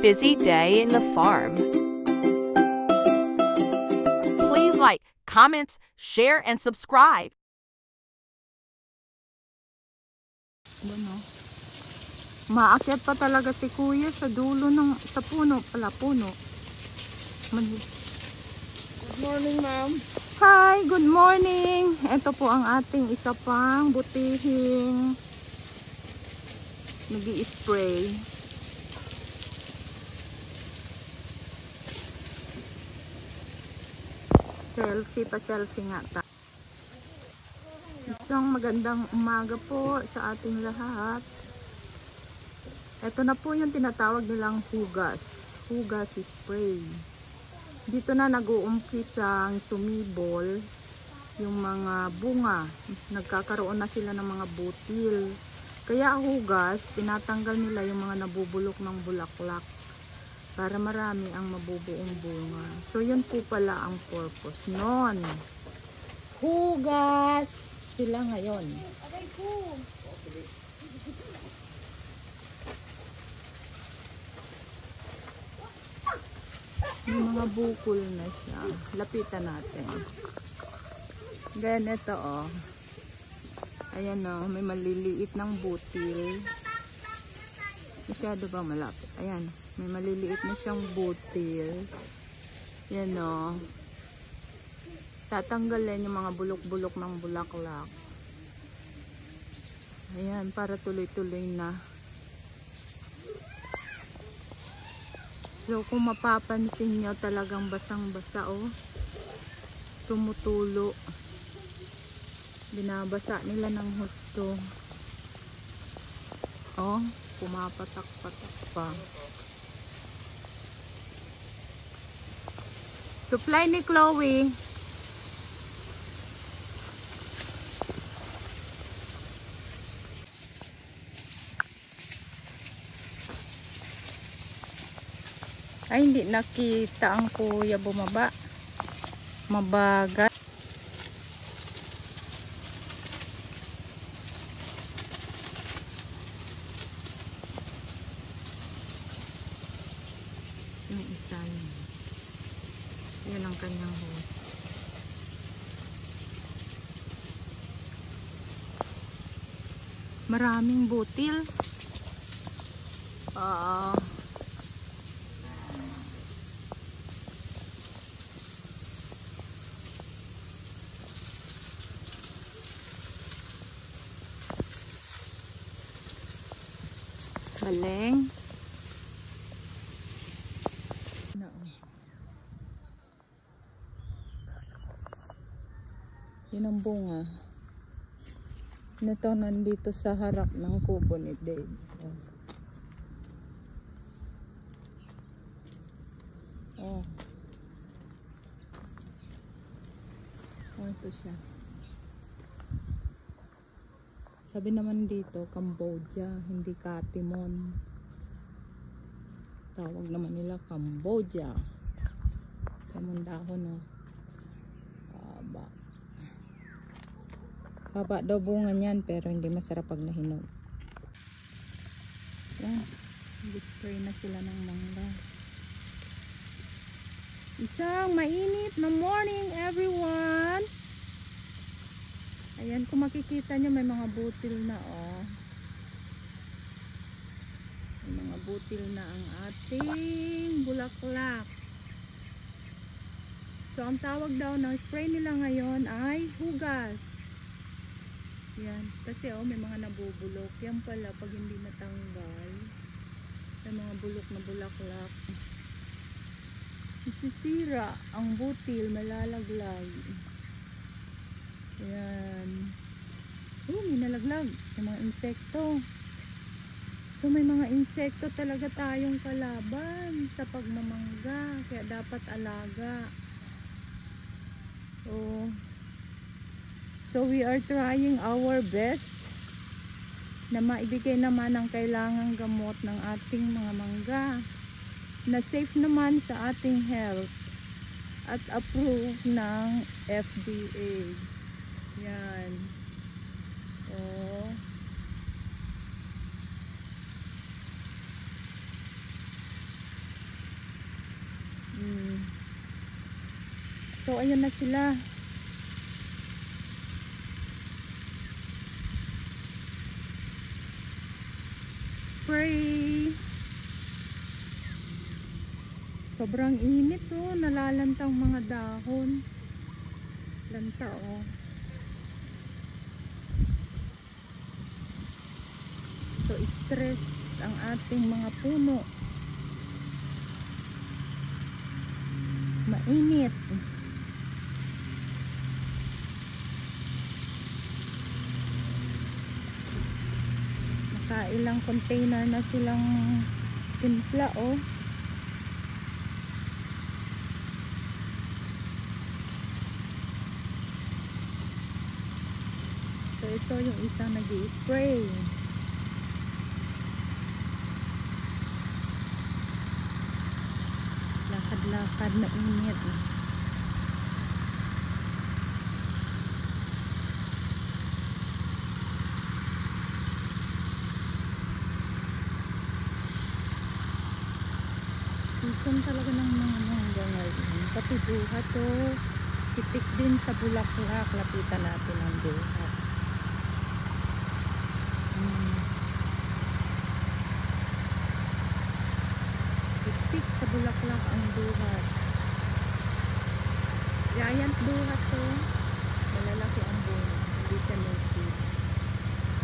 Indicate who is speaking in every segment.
Speaker 1: busy day in the farm.
Speaker 2: Please like, comment, share, and subscribe.
Speaker 3: Ano? Maakyat pa talaga si Kuya sa dulo sa puno.
Speaker 4: Good morning, ma'am.
Speaker 3: Hi, good morning. Ito po ang ating isa pang butihing nag-i-spray. Selfie nga ta. Isang magandang umaga po sa ating lahat. Ito na po yung tinatawag nilang hugas spray. Dito na nag-uumpisang sumibol yung mga bunga. Nagkakaroon na sila ng mga butil. Kaya hugas, tinatanggal nila yung mga nabubulok ng bulaklak para marami ang mabubuong bunga. So yun po pala ang purpose nun. Hugas sila ngayon. May mga bukol na siya. Lapitan natin. Ganito oh. Ayan oh, may maliliit ng butil. Masyado ba malapit? Ayan, may maliliit na siyang butil. Ayan oh. Tatanggalin yung mga bulok-bulok ng bulaklak. Ayan, para tuloy-tuloy na. So kung mapapansin nyo, talagang basang-basa oh. Tumutulo. Binabasa nila ng husto. Oh, pumapatak-patak pa. Supply ni Chloe. Ay, hindi nakita ang kuya bumaba. Mabagal. Yung isa yun. Yan ang kanyang hose. Maraming butil. Galing. Yun ang bunga. Ito nandito sa harap ng kubo ni Dave. Oh. Oh, ito siya. Sabi naman dito, Cambodia, hindi Katimon. Tawag naman nila Cambodia. Kamon dahon, oh. Haba daw bunga niyan, pero hindi masarap pag nahinog. Yan. Nag-spray na sila ng mangga. Isang mainit na morning, everyone! Ayan, kung makikita nyo, may mga butil na, oh. May mga butil na ang ating bulaklak. So, ang tawag daw ng spray nila ngayon ay hugas. Yan. Kasi, oh, may mga nabubulok. Yan pala, pag hindi natanggal, may mga bulok na bulaklak. Isisira ang butil, malalaglag. Ayan. Oh, may nalaglag. May mga insekto. So, may mga insekto talaga tayong kalaban sa pagmamangga. Kaya dapat alaga. Oh. So, we are trying our best na maibigay naman ang kailangang gamot ng ating mga mangga na safe naman sa ating health at approved ng FDA. Yan. Oh. So ayun na sila. Spray. Sobrang init oh, nalalantang mga dahon. Lanta oh. So stress ang ating mga puno. Mainit. Nakailang container na silang timpla oh. So ito yung isang nag-i-spray. Lakad-lakad na init. Season talaga ng mga mangga ngayon. Pati buhat to. Titik din sa bulaklak. Lapitan natin ang buhat. Titik sa bulaklak ang buhat. Giant buhat to. Malalaki ang buhat. Hindi siya native.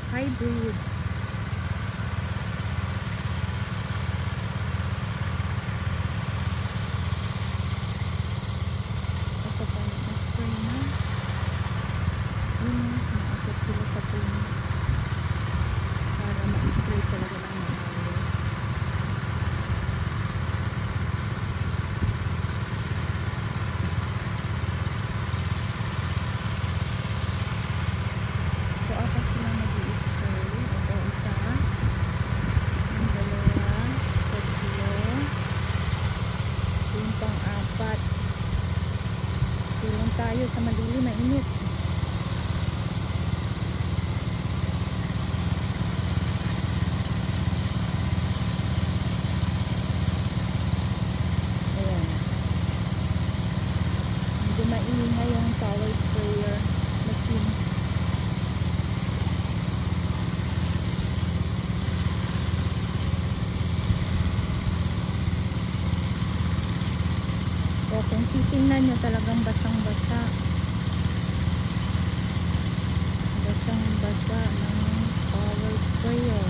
Speaker 3: Hybrid. Tayo sa madilim na init. Ayan. Medyo maingay yung power sprayer machine. So kung titingnan nyo talagang basang-basa. Basang-basa ng power sprayer.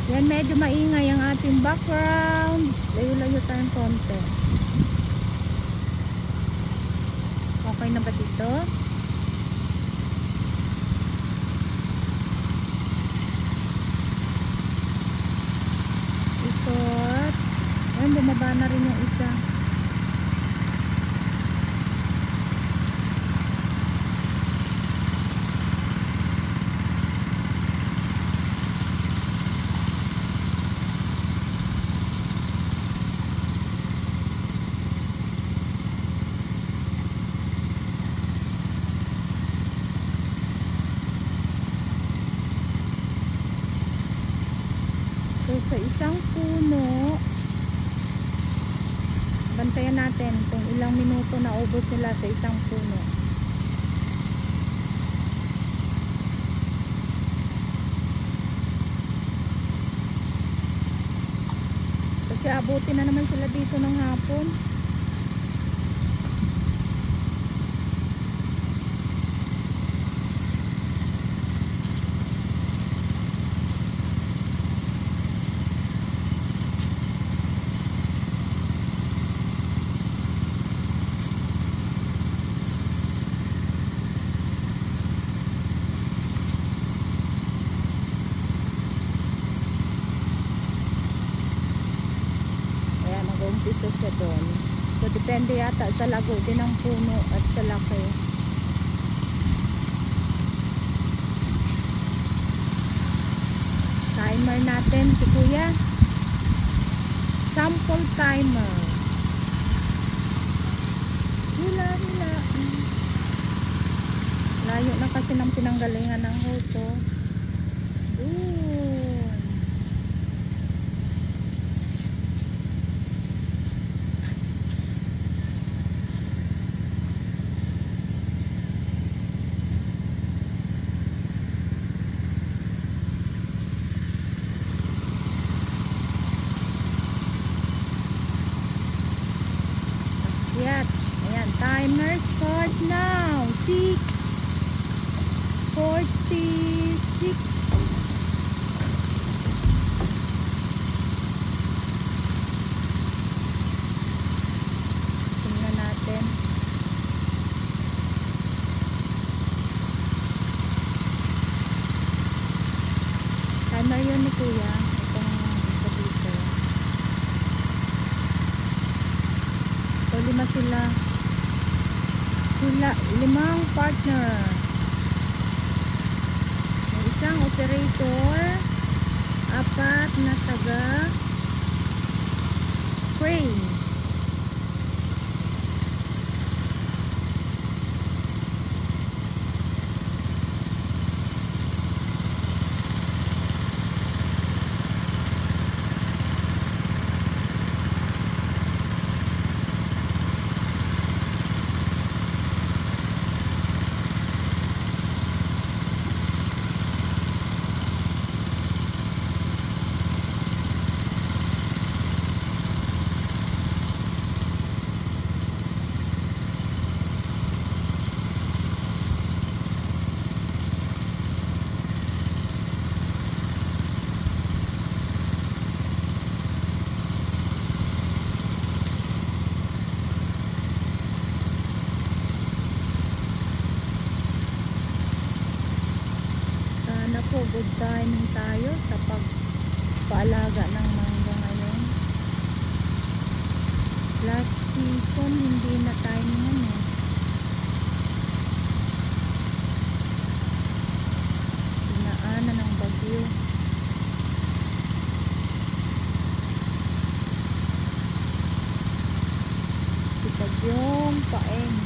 Speaker 3: Yan, medyo maingay ang ating background. Layo-layo tayong konti. Okay na ba dito? Ikot. Ayan, bumaba na rin yung isa. So, sa isang puno, bantayan natin kung ilang minuto na ubos nila sa isang puno. Kasi abutin na naman sila dito ng hapon. Umpisa siya doon. So, depende yata sa lago din ng puno at sa laki. Timer natin si Kuya. Sample timer. Hila. Layo na kasi ng pinanggalingan ng hose. Yun. Akyat. Ayan, timer start now. 6:46. Tingnan natin. Timer yun ni Kuya. Itong dito. So, lima sila. Limang partner. May isang operator, 4 na taga crane. Sana po good timing tayo sa pagpaalaga ng mangga ngayon. Last season hindi na timing eh. Dinaanan ng bagyo. Si Bagyong Paeng.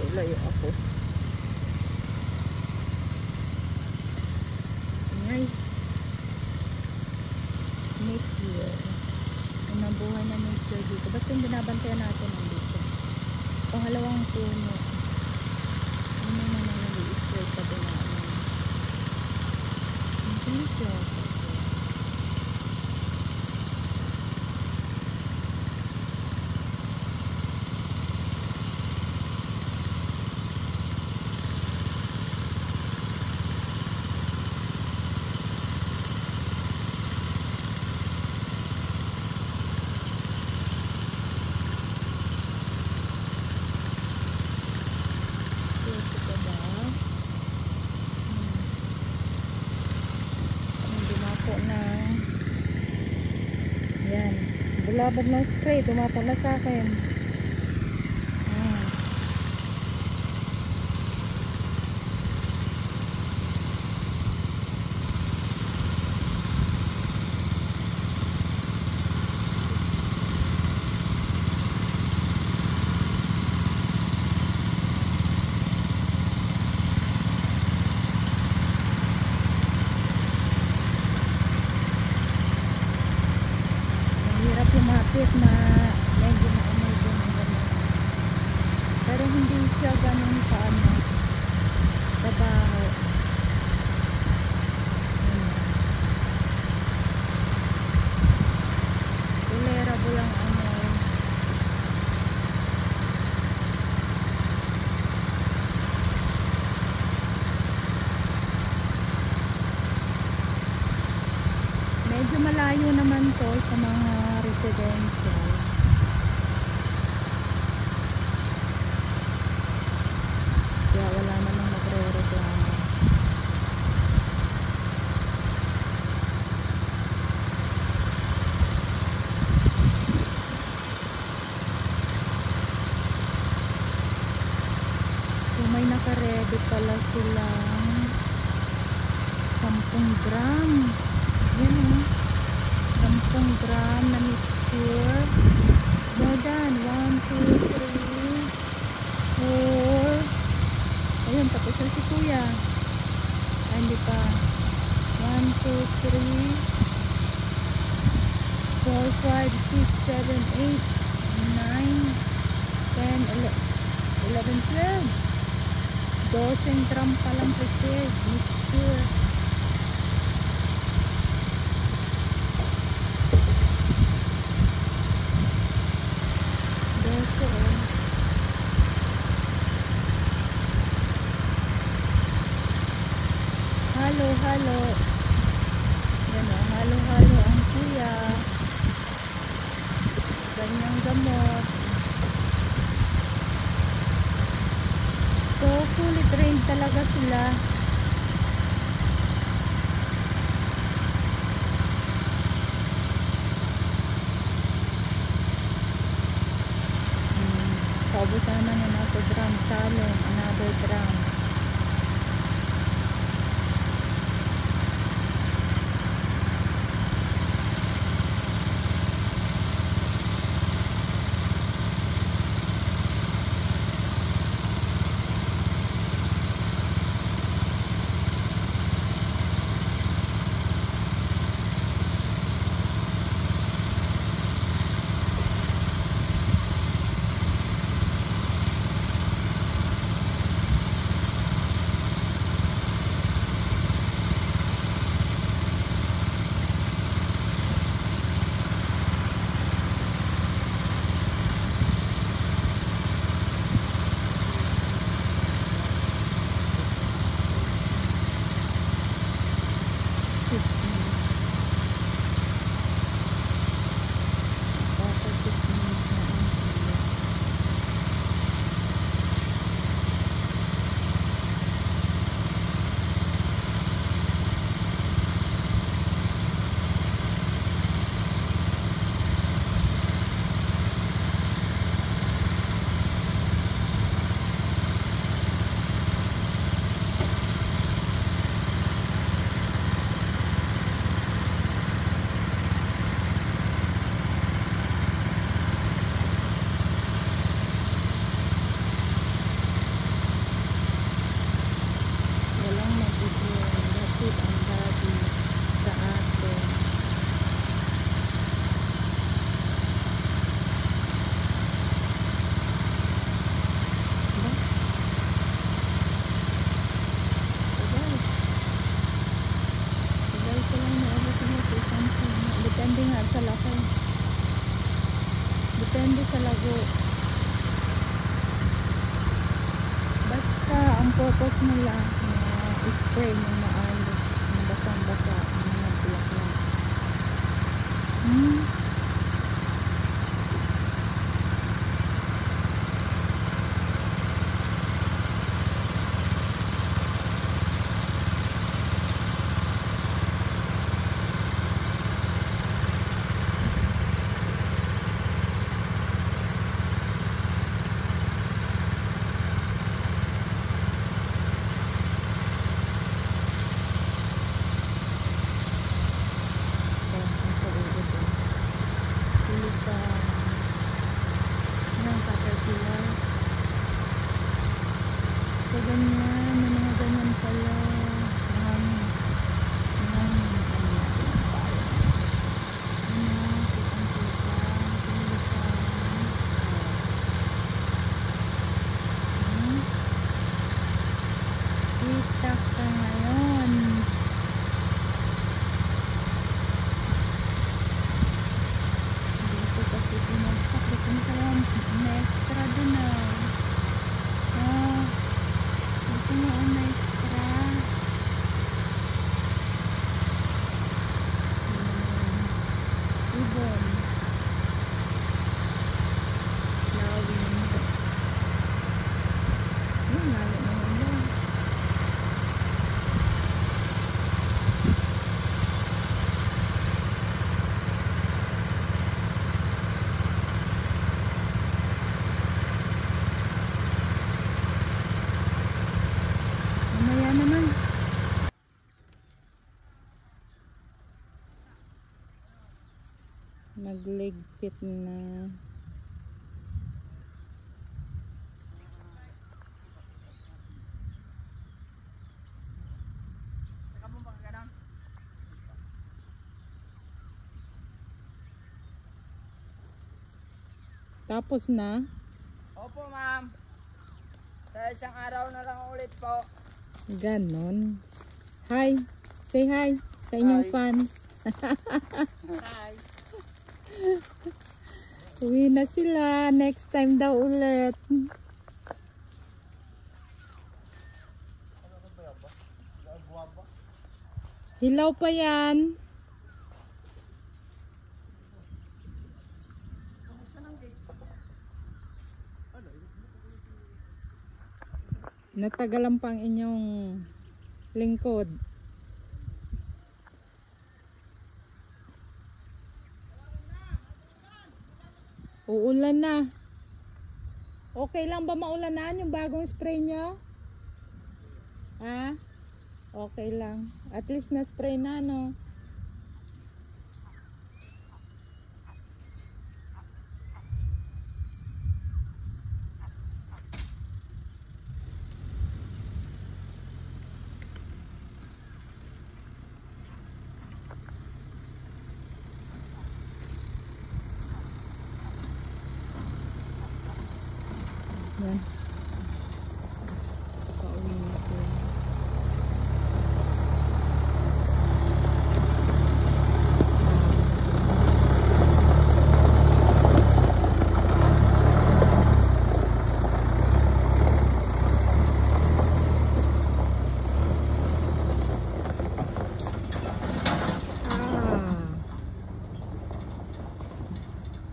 Speaker 3: Layo ako. Ngay. Nature. Ang nabuhay na nature dito. Basta yung binabantayan natin nandito. Pangalawang puno. Ano naman nag-i-spray pa din namin. Hindi siya. Yan. Bulabog ng spray. Tumapag na sa akin. kahit na medyo maamoy din ng ganun. Pero hindi siya ganun kaano babaho. Tolerable ang amoy. Medyo malayo naman to sa mga residential. Kaya wala namang magre-reklamo. So may naka-ready pala silang 10 gram. Yan o. 10 gram na mixture. More than 1, 2, 3, 4. Ayun, tapos na si kuya. Ay, hindi pa. 1, 2, 3, 4, 5, 6, 7, 8, 9, 10, 11, 12. 12 gram palang prepared mixture. Halo-halo. Yan o, halo-halo ang kuya. Ganyang gamot. So, fully trained talaga sila. Paubos na naman yung nato gram. Salon, another gram. Depende nga sa laki. Depende sa lago. Basta ang purpose nila na spray ng maayos, ng basang-basa, ng mga bulaklak. Nagligpit na. Tapos na?
Speaker 4: Opo, ma'am. Sa isang araw na lang ulit po.
Speaker 3: Ganon. Hi. Say hi sa inyong
Speaker 4: Hi.
Speaker 3: fans.
Speaker 4: Hi.
Speaker 3: Uwi na sila. Next time daw ulit. Hilaw pa yan. Natagalan pang inyong lingkod. Uulan na. Okay lang ba maulanan yung bagong spray nyo? Ha? Okay lang. At least na spray na, no? Yan. Pauwi na ito.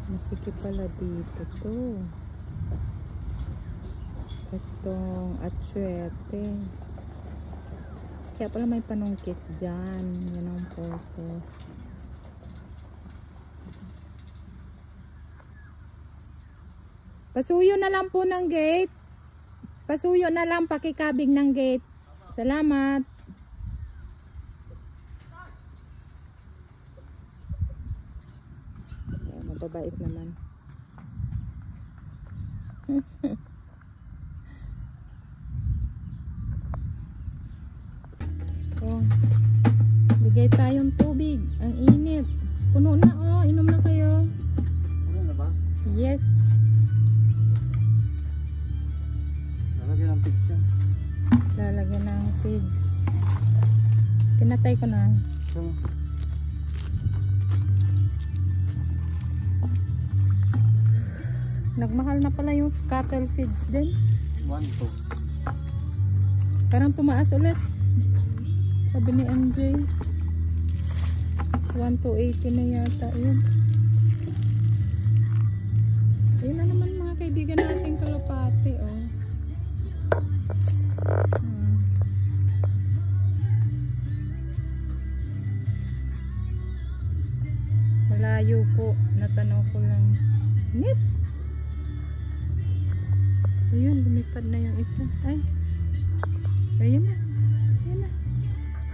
Speaker 3: Masikip pala dito to. Itong atsuete. Kaya pala may panungkit dyan. Yan ang purpose. Pasuyo na lang po ng gate. Pasuyo na lang pakikabig ng gate. Salamat. Ayan, mababait naman. Oh, bigay tayong tubig. Ang init. Puno na, oh. Inom na kayo.
Speaker 4: Ano na ba?
Speaker 3: Yes.
Speaker 4: Lalagyan ng pizza.
Speaker 3: Lalagyan ng feeds. Kinatay ko na.
Speaker 4: So,
Speaker 3: Nagmahal na pala yung cattle feeds din.
Speaker 4: 1, 2.
Speaker 3: Parang tumaas ulit. Sabi ni MJ. 1 to 80 na yata yun. Ayun na naman mga kaibigan nating kalapati, oh. Malayo po. Natanaw ko lang. Nip! Ayun, lumipad na yung isa. Ay! Ayun na. Ayun na.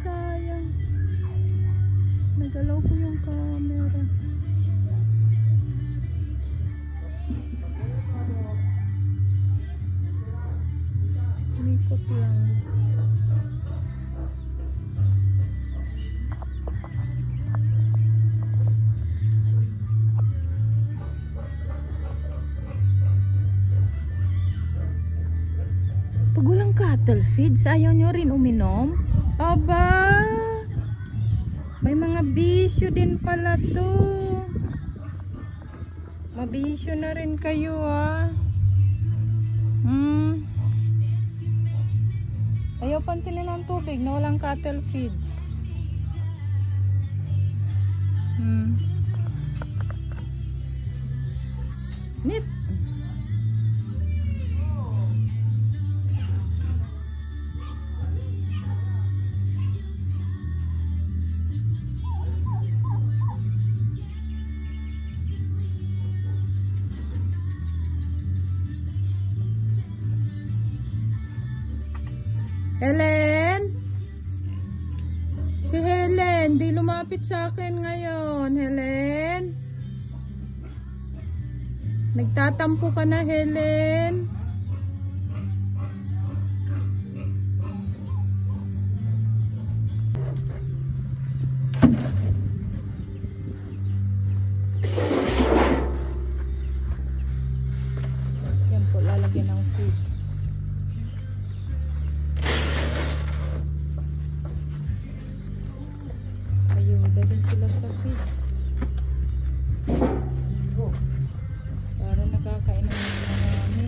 Speaker 3: Sayang. Nagalaw ko yung camera. Umikot lang. Pag walang cattle feeds, ayaw nyo rin uminom? Aba! May mga bisyo din pala to. Mabisyo na rin kayo, ah. Ayaw pansinin ng tubig na walang cattle feeds. Nit! Helen? Si Helen, di lumapit sa akin ngayon. Helen? Nagtatampo ka na, Helen. Yan po, lalagyan ng foods. Ayuda din sila sa feeds. Para nakakain ng mga marami.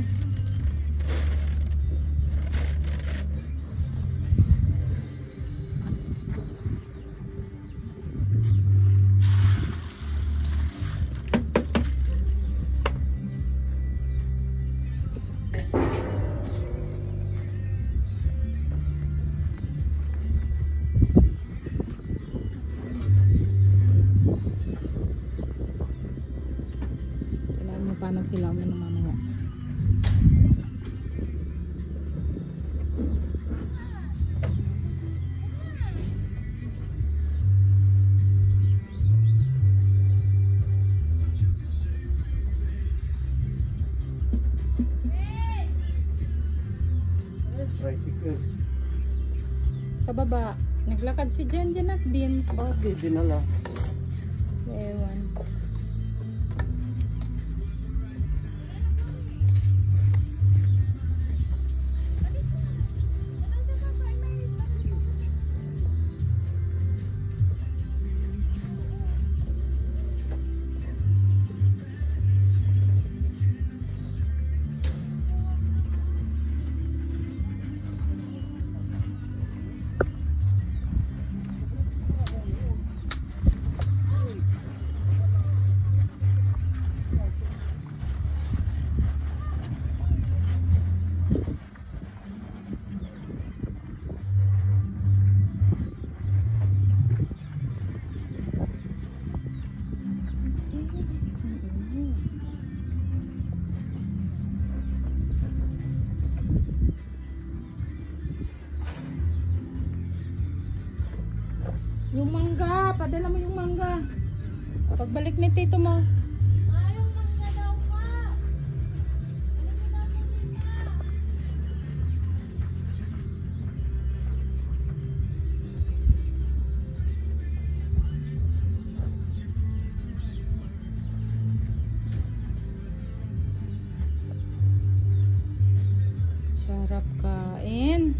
Speaker 3: Paano sila mamaya.
Speaker 5: Tricycle.
Speaker 3: Sa baba, naglakad si Jan at Beans.
Speaker 5: Bakit dinala?
Speaker 3: Ewan. Yung mangga, padala mo yung mangga. Pagbalik ni tito mo.
Speaker 6: Ayong mangga daw pa. Ano mo na po?
Speaker 3: Sarap kain.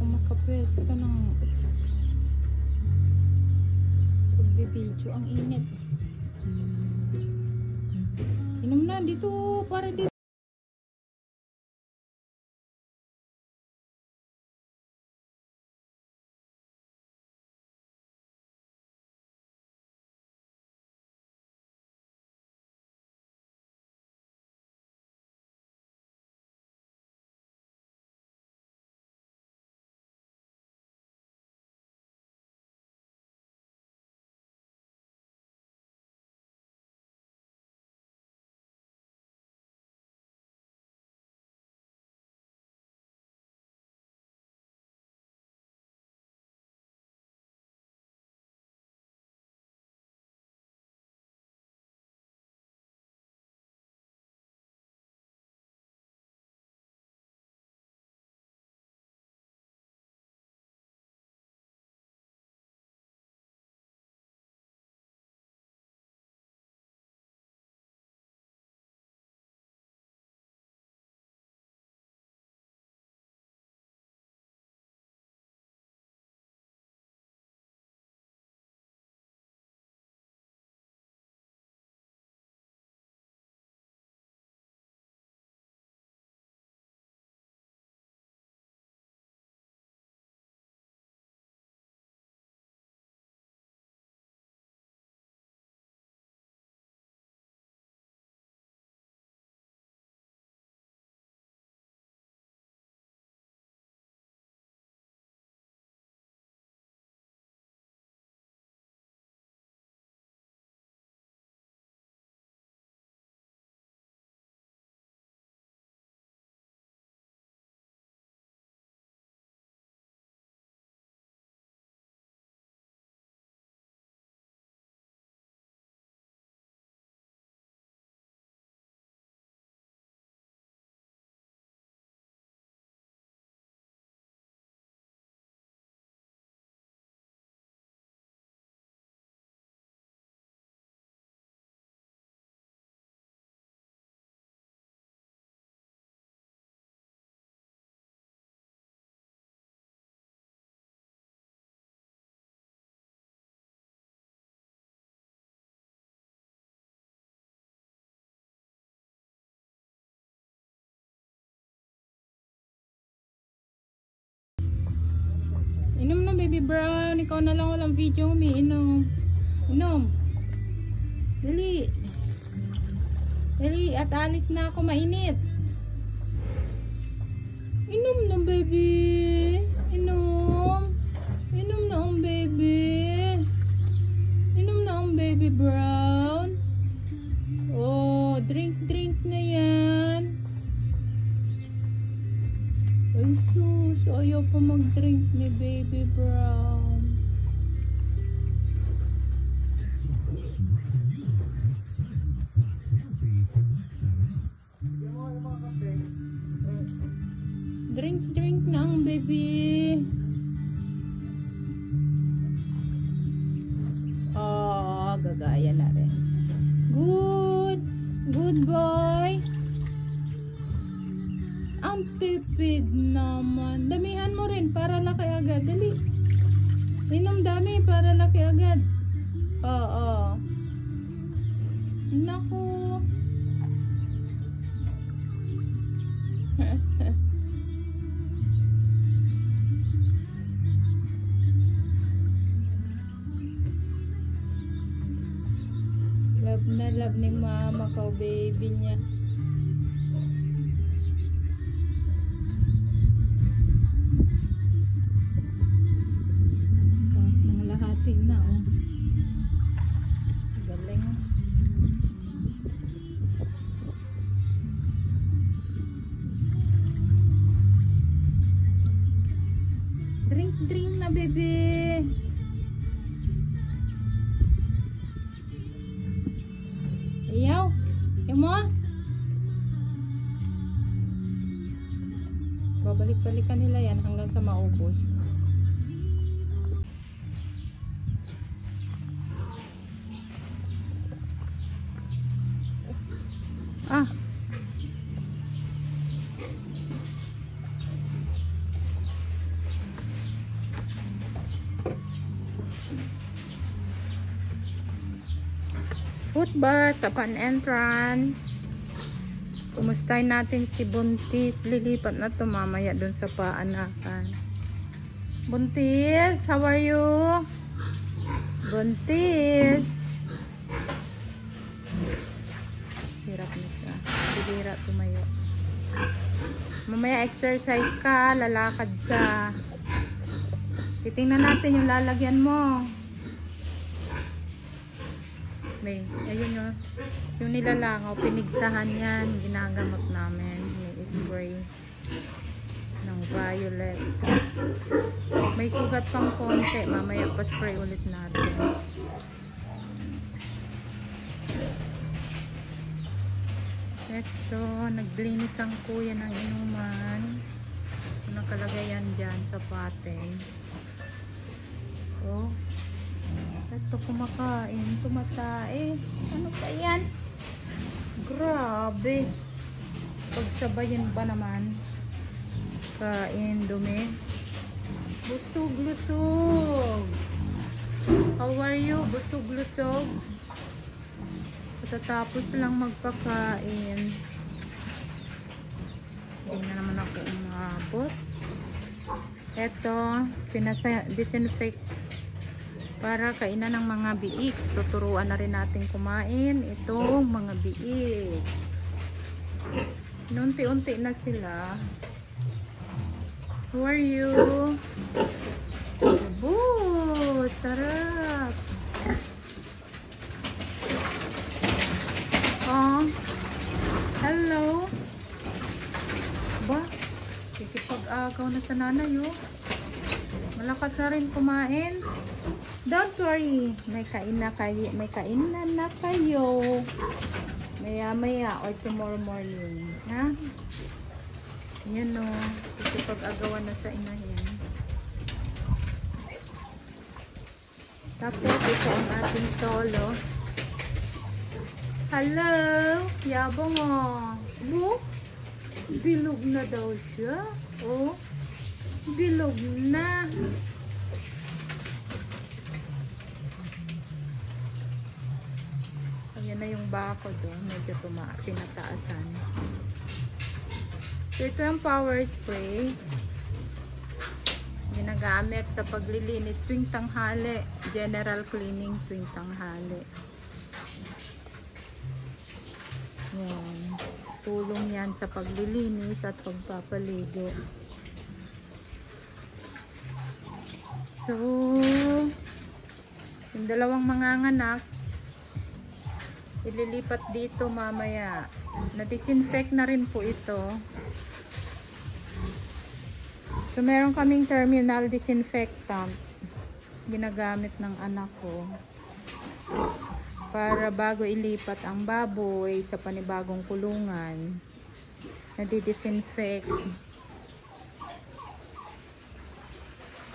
Speaker 3: Makapwesto ng pagbibidyo. Ang init. Inom na dito para dito. Brown, ikaw na lang walang video, umiinom. Inom. Dali. Dali, at alis na ako, mainit. Inom na, baby. Inom. Inom na ang baby. Inom na ang baby Brown. Oh, drink na yan. Ay sus, ayaw pa mag-drink ni baby Brown. Drink na ang baby. Oh, gagaya na rin. Good boy. Ang tipid naman. Damihan mo rin para laki agad. Dali. Inom dami para laki agad. Oo. Naku. Love na love ni mama ko, baby niya. Oh, nangalahati na, oh. Galing. Drink na, baby. Ayaw. Ayaw mo? Babalik-balikan nila yan hanggang sa maubos. Ah. Footbath upon entrance. Kumustahin natin si Buntis. Lilipat na to mamaya dun sa paanakan. Buntis, how are you? Buntis. Hirap na siya. Silira tumayo. Mamaya exercise ka, lalakad sa. Titingnan natin yung lalagyan mo. May, ayun yung nilalangaw, pinigsahan yan, ginagamot namin. May spray ng violet. May sugat pang konti, mamaya pa spray ulit natin. Ito, naglinis ang kuya ng inuman. Nakalagay yan dyan sa pating. Oh, ito kumakain, tumatae. Ano pa yan? Grabe. Pagsabayin ba naman? Kain, dumi. Busog-lusog. How are you? Busog-lusog. Patatapos lang magpakain. Hindi na naman ako umabot. Ito, pinasa-disinfect para kainan ng mga biik. Tuturuan na rin natin kumain itong mga biik. Unti-unti na sila. How are you? Oh, sarap. Oh, hello. Ba? Kikipag-agaw na sa nanay, oh. Malakas na rin kumain. Don't worry, may kainan na kayo. Maya-maya or tomorrow morning, ha? Yan, o. Kikipag-agawan na sa inahin. Tapos, ito ang ating solo. Hello! Yabang, oh. Bilog na daw siya. Oh. Bilog na. Ayan na yung bako doon. Medyo pinataasan. So, ito ang power spray. ginagamit sa paglilinis tuwing tanghali. General cleaning tuwing tanghali. Yan. Tulong yan sa paglilinis at pagpapaligo. So, yung dalawang manganganak, ililipat dito mamaya. Na-disinfect na rin po ito. So, meron kaming terminal disinfectant. Ginagamit ng anak ko. Para bago ilipat ang baboy sa panibagong kulungan, nadi-disinfect.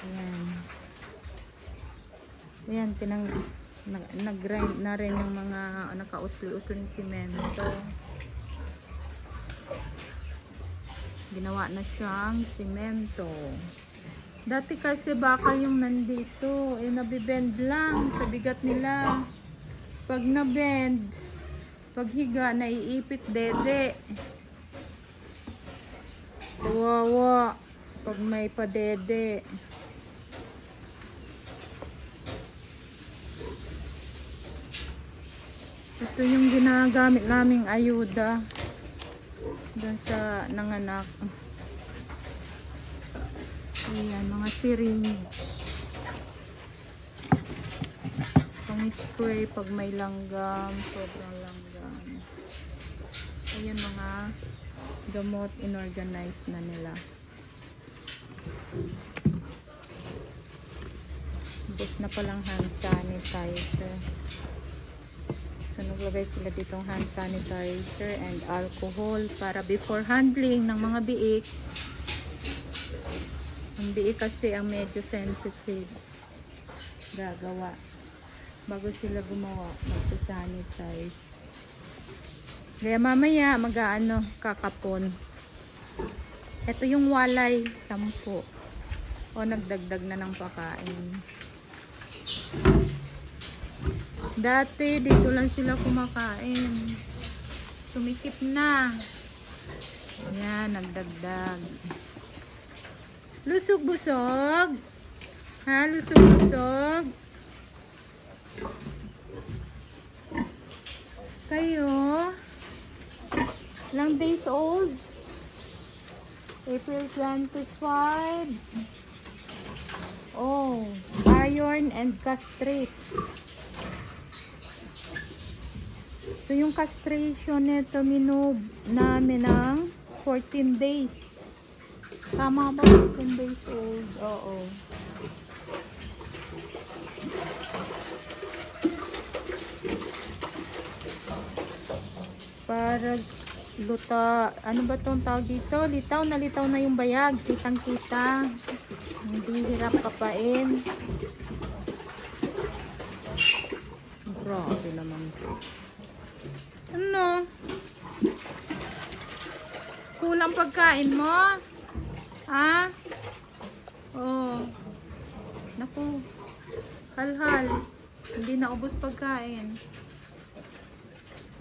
Speaker 3: Ayan. Ayan, nag-grind na rin yung mga nakausli-usling simento. Ginawa na siyang simento. Dati kasi bakal yung nandito, nabibend lang sa bigat nila. Pag na-bend, paghiga, naiipit dede. Kawawa pag may padede. Ito yung ginagamit naming ayuda doon sa nanganak. Ayan, mga syringe. Pang-spray pag may langgam, sobrang langgam. Ayan, mga gamot, inorganize na nila. Bus na palang hand sanitizer. So, naglagay sila ditong hand sanitizer and alcohol para before handling ng mga biik. Ang biik kasi ang medyo sensitive. Gagawa. Bago sila gumawa, mag-sanitize. Kaya mamaya, kakapon. Ito yung walay, 10. O, nagdagdag na ng pakain. Dati, dito lang sila kumakain. Sumikip na. Ayan, nagdagdag. Lusog-busog. Ha, lusog-busog. Kayo, ilang days old? April 25. Oh, iron and castrate. So, yung castration nito, minub namin ng 14 days. Tama ba? 14 days old. Oo. Para luta, ano ba itong tawag dito? Litaw na yung bayag. Kitang-kita. Hindi hirap kapain. Grabe naman. Ano? Kulang pagkain mo? Ha? Oh. Naku. Hal-hal. Hindi na ubos pagkain.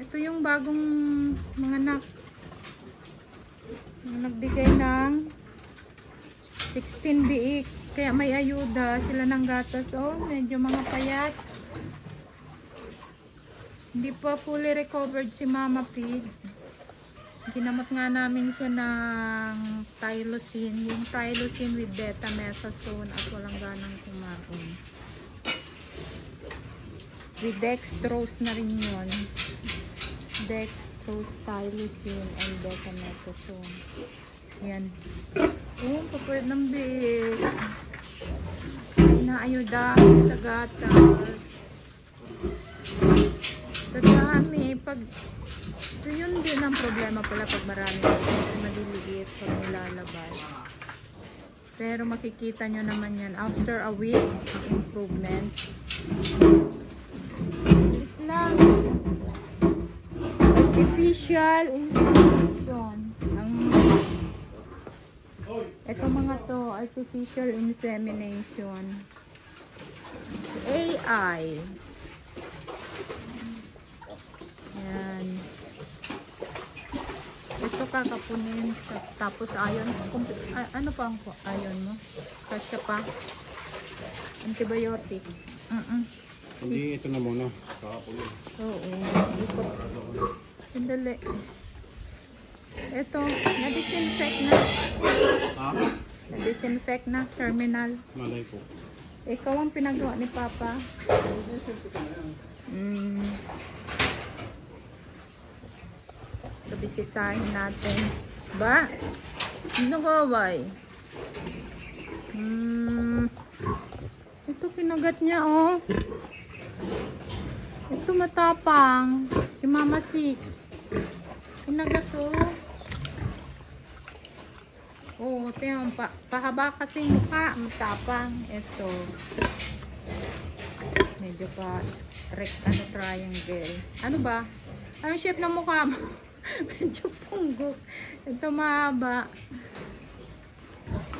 Speaker 3: Ito yung bagong mga anak. Nagbigay ng 16 biik. Kaya may ayuda sila ng gatas. Oh, medyo mga payat. Hindi pa fully recovered si Mama Pig. Ginamot nga namin siya ng Tylosin. Yung Tylosin with betamethasone at walang ganang kumain. With dextrose na rin yun. Dextrose, Tylosin, and betamethasone. Yan. Oh, papayad ng biik. Inaayuda sa gatas. Sa dami, pag so yun din ang problema pala pag marami maliliit pag nilalabas. Pero makikita nyo naman yan after a week ang improvement. Is lang artificial insemination. Ito mga to, artificial insemination. AI. Yan. Ito kakapunin. Tapos iron. Ano pa ang iron mo? Kasya pa. Antibiotic.
Speaker 5: Hindi, ito na muna. Kakapunin.
Speaker 3: Oo. Sandali. Ito, na-disinfect na.
Speaker 5: Ha?
Speaker 3: Na-disinfect na, terminal.
Speaker 5: Malay po.
Speaker 3: Ikaw ang pinagawa ni Papa. So, bisitahin natin. Ba? Ano gaway? Ito kinagat niya, oh. Ito matapang. Si Mama Six. Kinagat, oh. Oh, tingnan, pahaba kasi mukha, matapang. Ito. Medyo pa triangle. Ano ba? Anong shape ng mukha mo? Medyo punggok. Ito mahaba.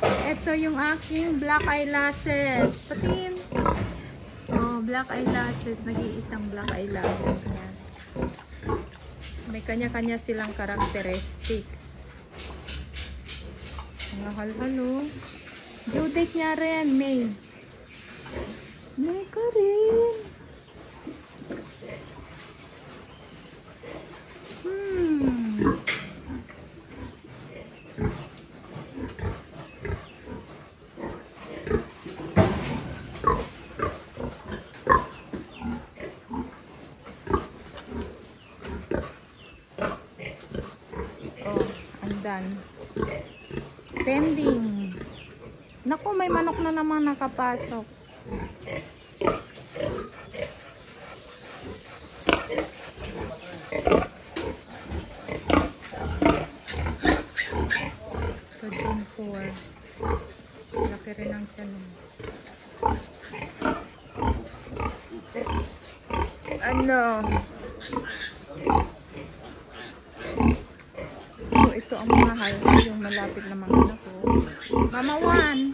Speaker 3: Ito yung aking black eyelashes. Patingin. Oh, black eyelashes. Nag-iisang black eyelashes niya. May kanya-kanya silang characteristics. Halo. Due date niya rin, May. May ka rin. Oh, andan. Pending. Naku, may manok na naman nakapasok. So, June 4. Laki rin ang siya nun. Ano? So, ito ang mahal. Yung malapit na mga anak ko. Mama Juan,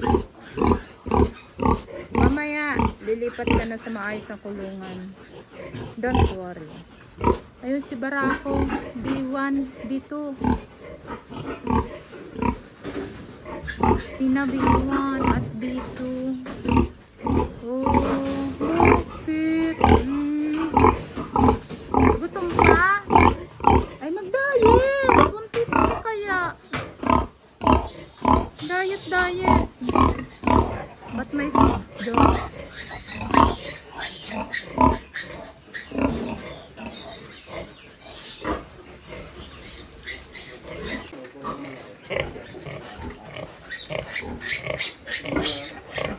Speaker 3: mamaya lilipat ka na sa maayos na kulungan. Don't worry. Ayun si Barako, B1, B2. Sina B1 at B2. Oh, cute. Gutom pa? Ay, mag-diet. Buntis ka kaya. Diet. But my fix though.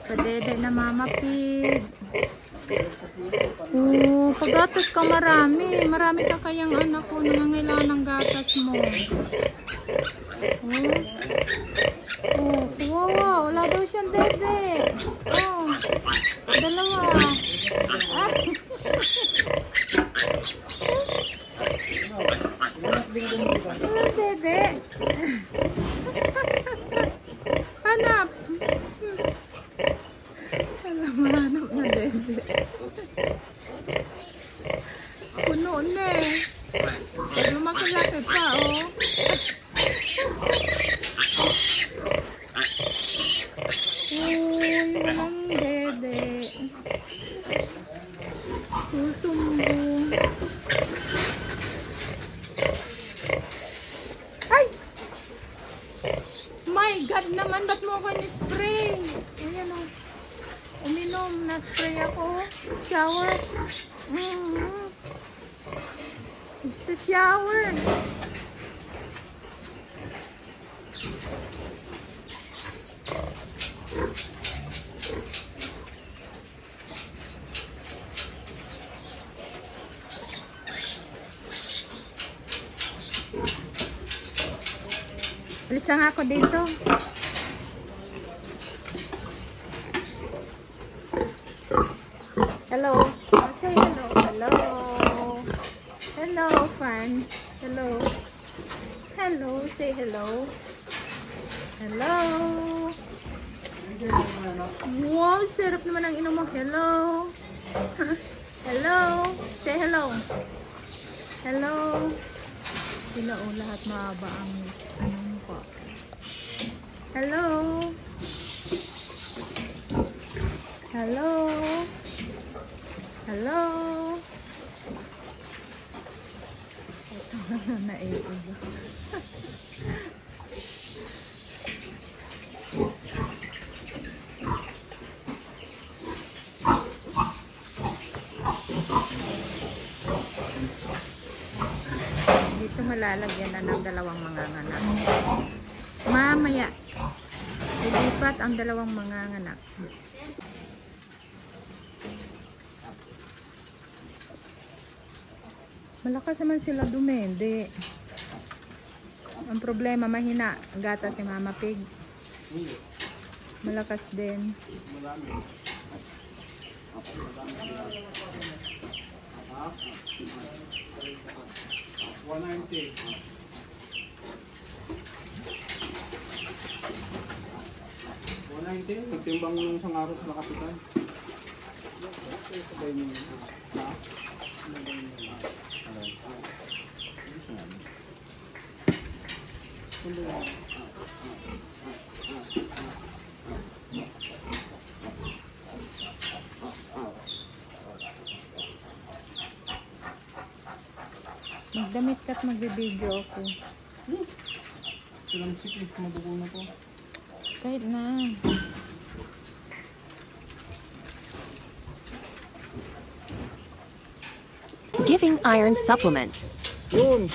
Speaker 3: Padede na Mama Pig. Oh, pagatas ka marami. Marami ka kayang anak ko. Nangangailangan ng gatas mo. Oh, kawawa. Wala daw siyang dede. Oh, dalawa. Ah. Wala dede. Hanap. Hanap na dede. Puno na eh. Lumaki-laki pa, oh. Uy, walang dede. Susumbong. Ay! My God naman, ba't mo ako ni-spray? Ayan o. Uminom, na-spray ako. Shower. It's a shower. Alis na nga ako dito. Hello. Oh, say hello. Hello. Hello, fans. Hello. Hello. Say hello. Hello. Wow, sarap naman ang inom mo. Hello. Hello. Say hello. Hello. sila o lahat mahaba ang anong po. Hello? Hello? Hello? Naiigo. Dito malalagyan na ng dalawang manganganak. Mamaya, ilipat ang dalawang manganganak. Malakas naman sila dumende. Ang problema, mahina. Ang gatas si Mama Pig. Malakas din.
Speaker 5: Marami. Ha? 190. 190? Nagtimbang mo ng isang araw sa kapitan. Sabay mo yun. Ha?
Speaker 3: Magdamit ka't mag-video ako.
Speaker 5: Silang sikip, madugo na to.
Speaker 3: Kahit na.
Speaker 1: Giving iron supplement.
Speaker 5: Yun!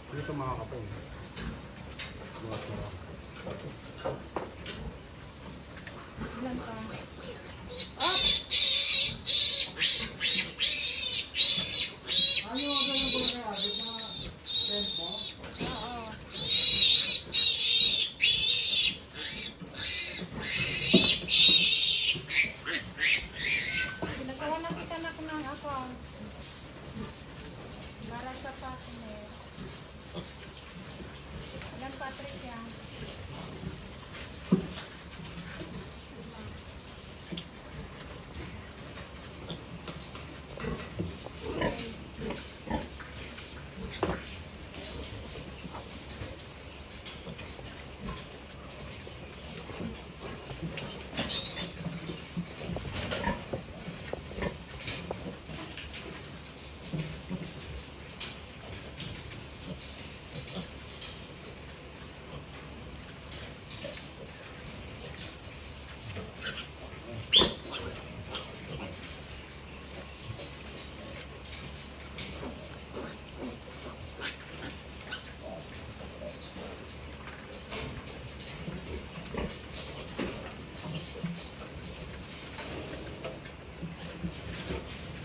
Speaker 5: Dito mga kapon. Mga sarap.
Speaker 3: Ilan pa? Pinagawa na kita na ko ng account. Para sa partner. Ilan Patricia?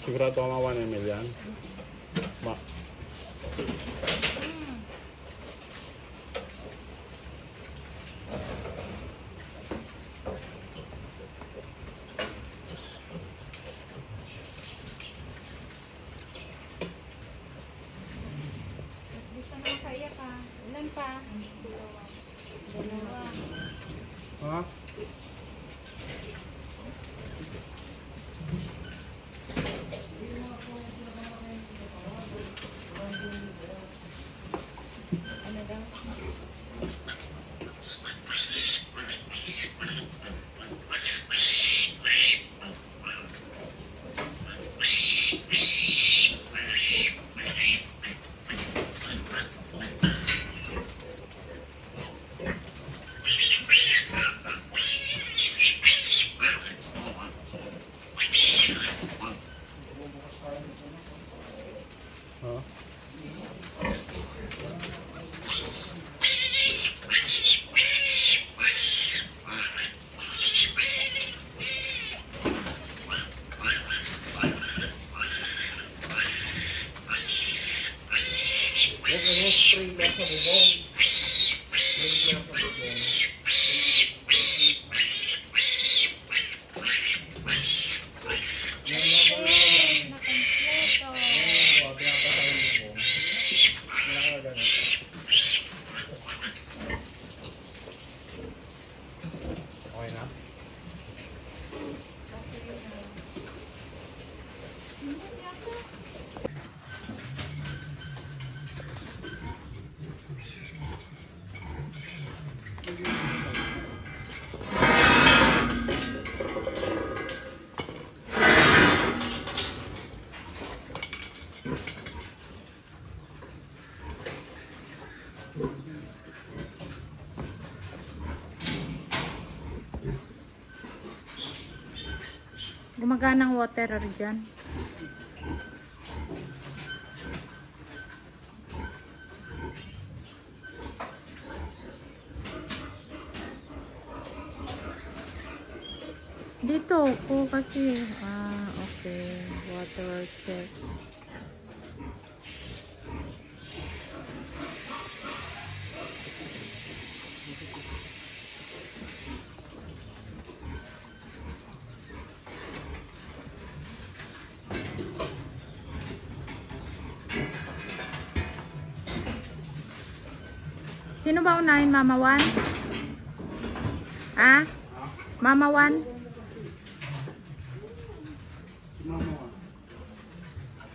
Speaker 5: Sigurado ka mga 1 ml yan? Ma.
Speaker 3: Gusto na kaya ka. Ilan pa? Dalawa.
Speaker 5: Ha?
Speaker 3: Ano daw?
Speaker 5: Ha? Okay na?
Speaker 3: Gumagana ang water dyan. Dito ko kasi. Okay. Water check. Sino ba unahin, Mama Wan? Mama Wan?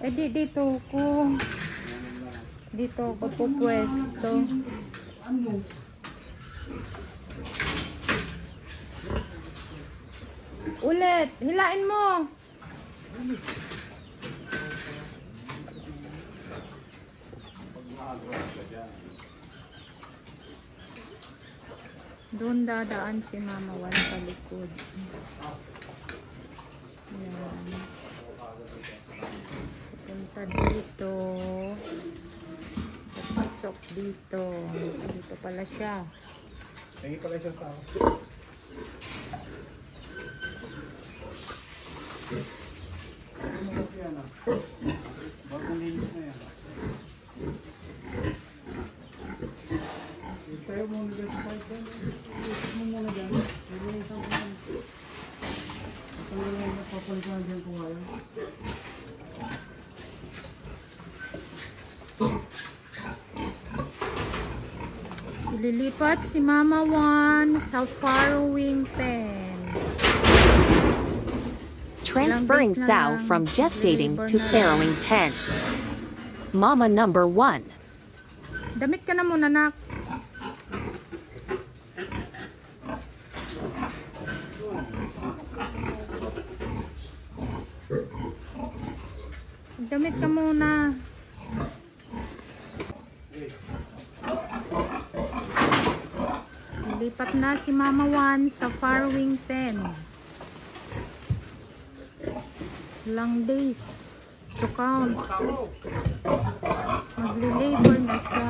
Speaker 3: Dito ko. Dito ko pupwesto. Ulit, hilain mo. Doon dadaan si Mama Wan sa likod. Ayan. Punta dito. Pasok dito. Dito pala siya.
Speaker 5: Tingin pala siya sa ako. Ano kasi yan ah? Bagong linis na yan. Tayo muna dyan sa pipe yan. Isip mo muna dyan. Nilinisan ko yan. At ang gano'n napapalitan dyan ko ngayon.
Speaker 3: Lilipat si Mama Wan sa farrowing pen.
Speaker 1: Transferring sow from gestating to farrowing pen. Mama number 1.
Speaker 3: Damit ka na muna, nak. Damit ka muna. Lipat na si Mama Wan sa farrowing pen. Long days to count. Magli-labor na siya.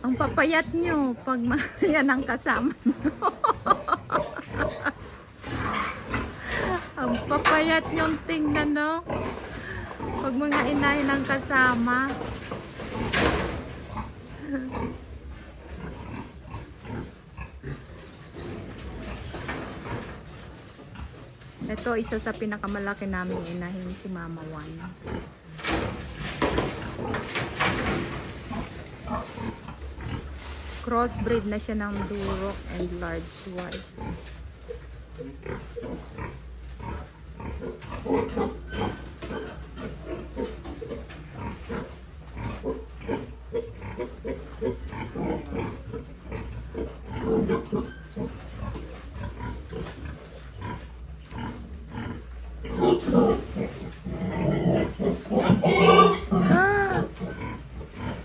Speaker 3: Ang papayat nyo pag yan ang kasama nyo. Ang papayat nyong tingnan, no? Pag mga inay ng kasama. Ito, isa sa pinakamalaki namin inahin si Mama Wan. Crossbreed na siya ng Duroc and large white.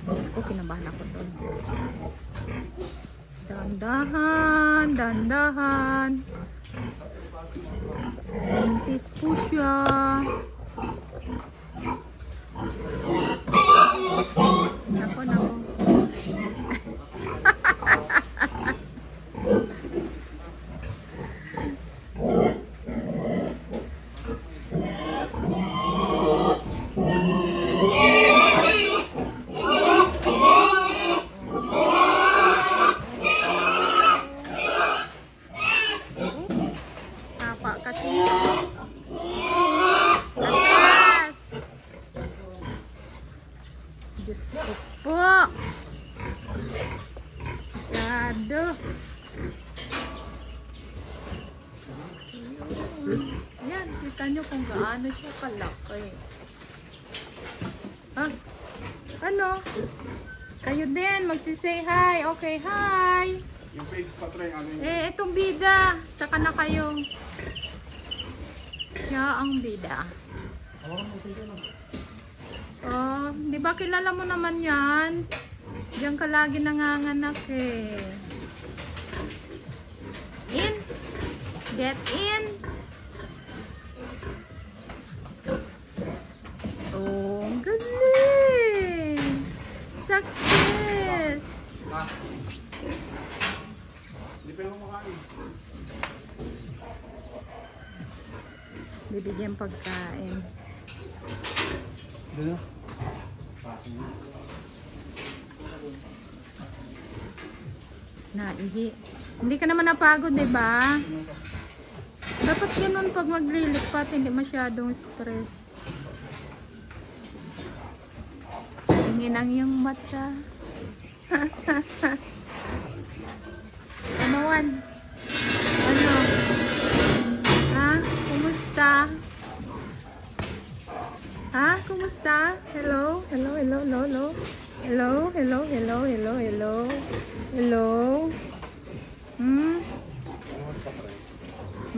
Speaker 3: Diyos ko, kinabahan ako doon. Dandahan, dandahan. Buntis po siya. Nako, nako. Diyos ko po. Masyado. Yan, kita nyo kung gaano siya kalaki. Ah, ano? Kayo din, magsisay hi. Okay, hi.
Speaker 5: Yung page pa try, ano yun?
Speaker 3: Itong bida. Saka na kayo. Siya ang bida. Oh, di ba kilala mo naman yan? Diyan ka lagi nanganganak eh. In. Get in. Oh, galing. Bibigyan pagkain.
Speaker 5: Dito.
Speaker 3: Naihi. Hindi ka naman napagod, di ba? Dapat ganun pag maglilipat, hindi masyadong stress. Tingin ang iyong mata. Ano, Juan? Ano? Ha? Kumusta? Ha? Kumusta? Hello? Hello, hello, hello, hello. Hello, hello, hello, hello, hello. Hello?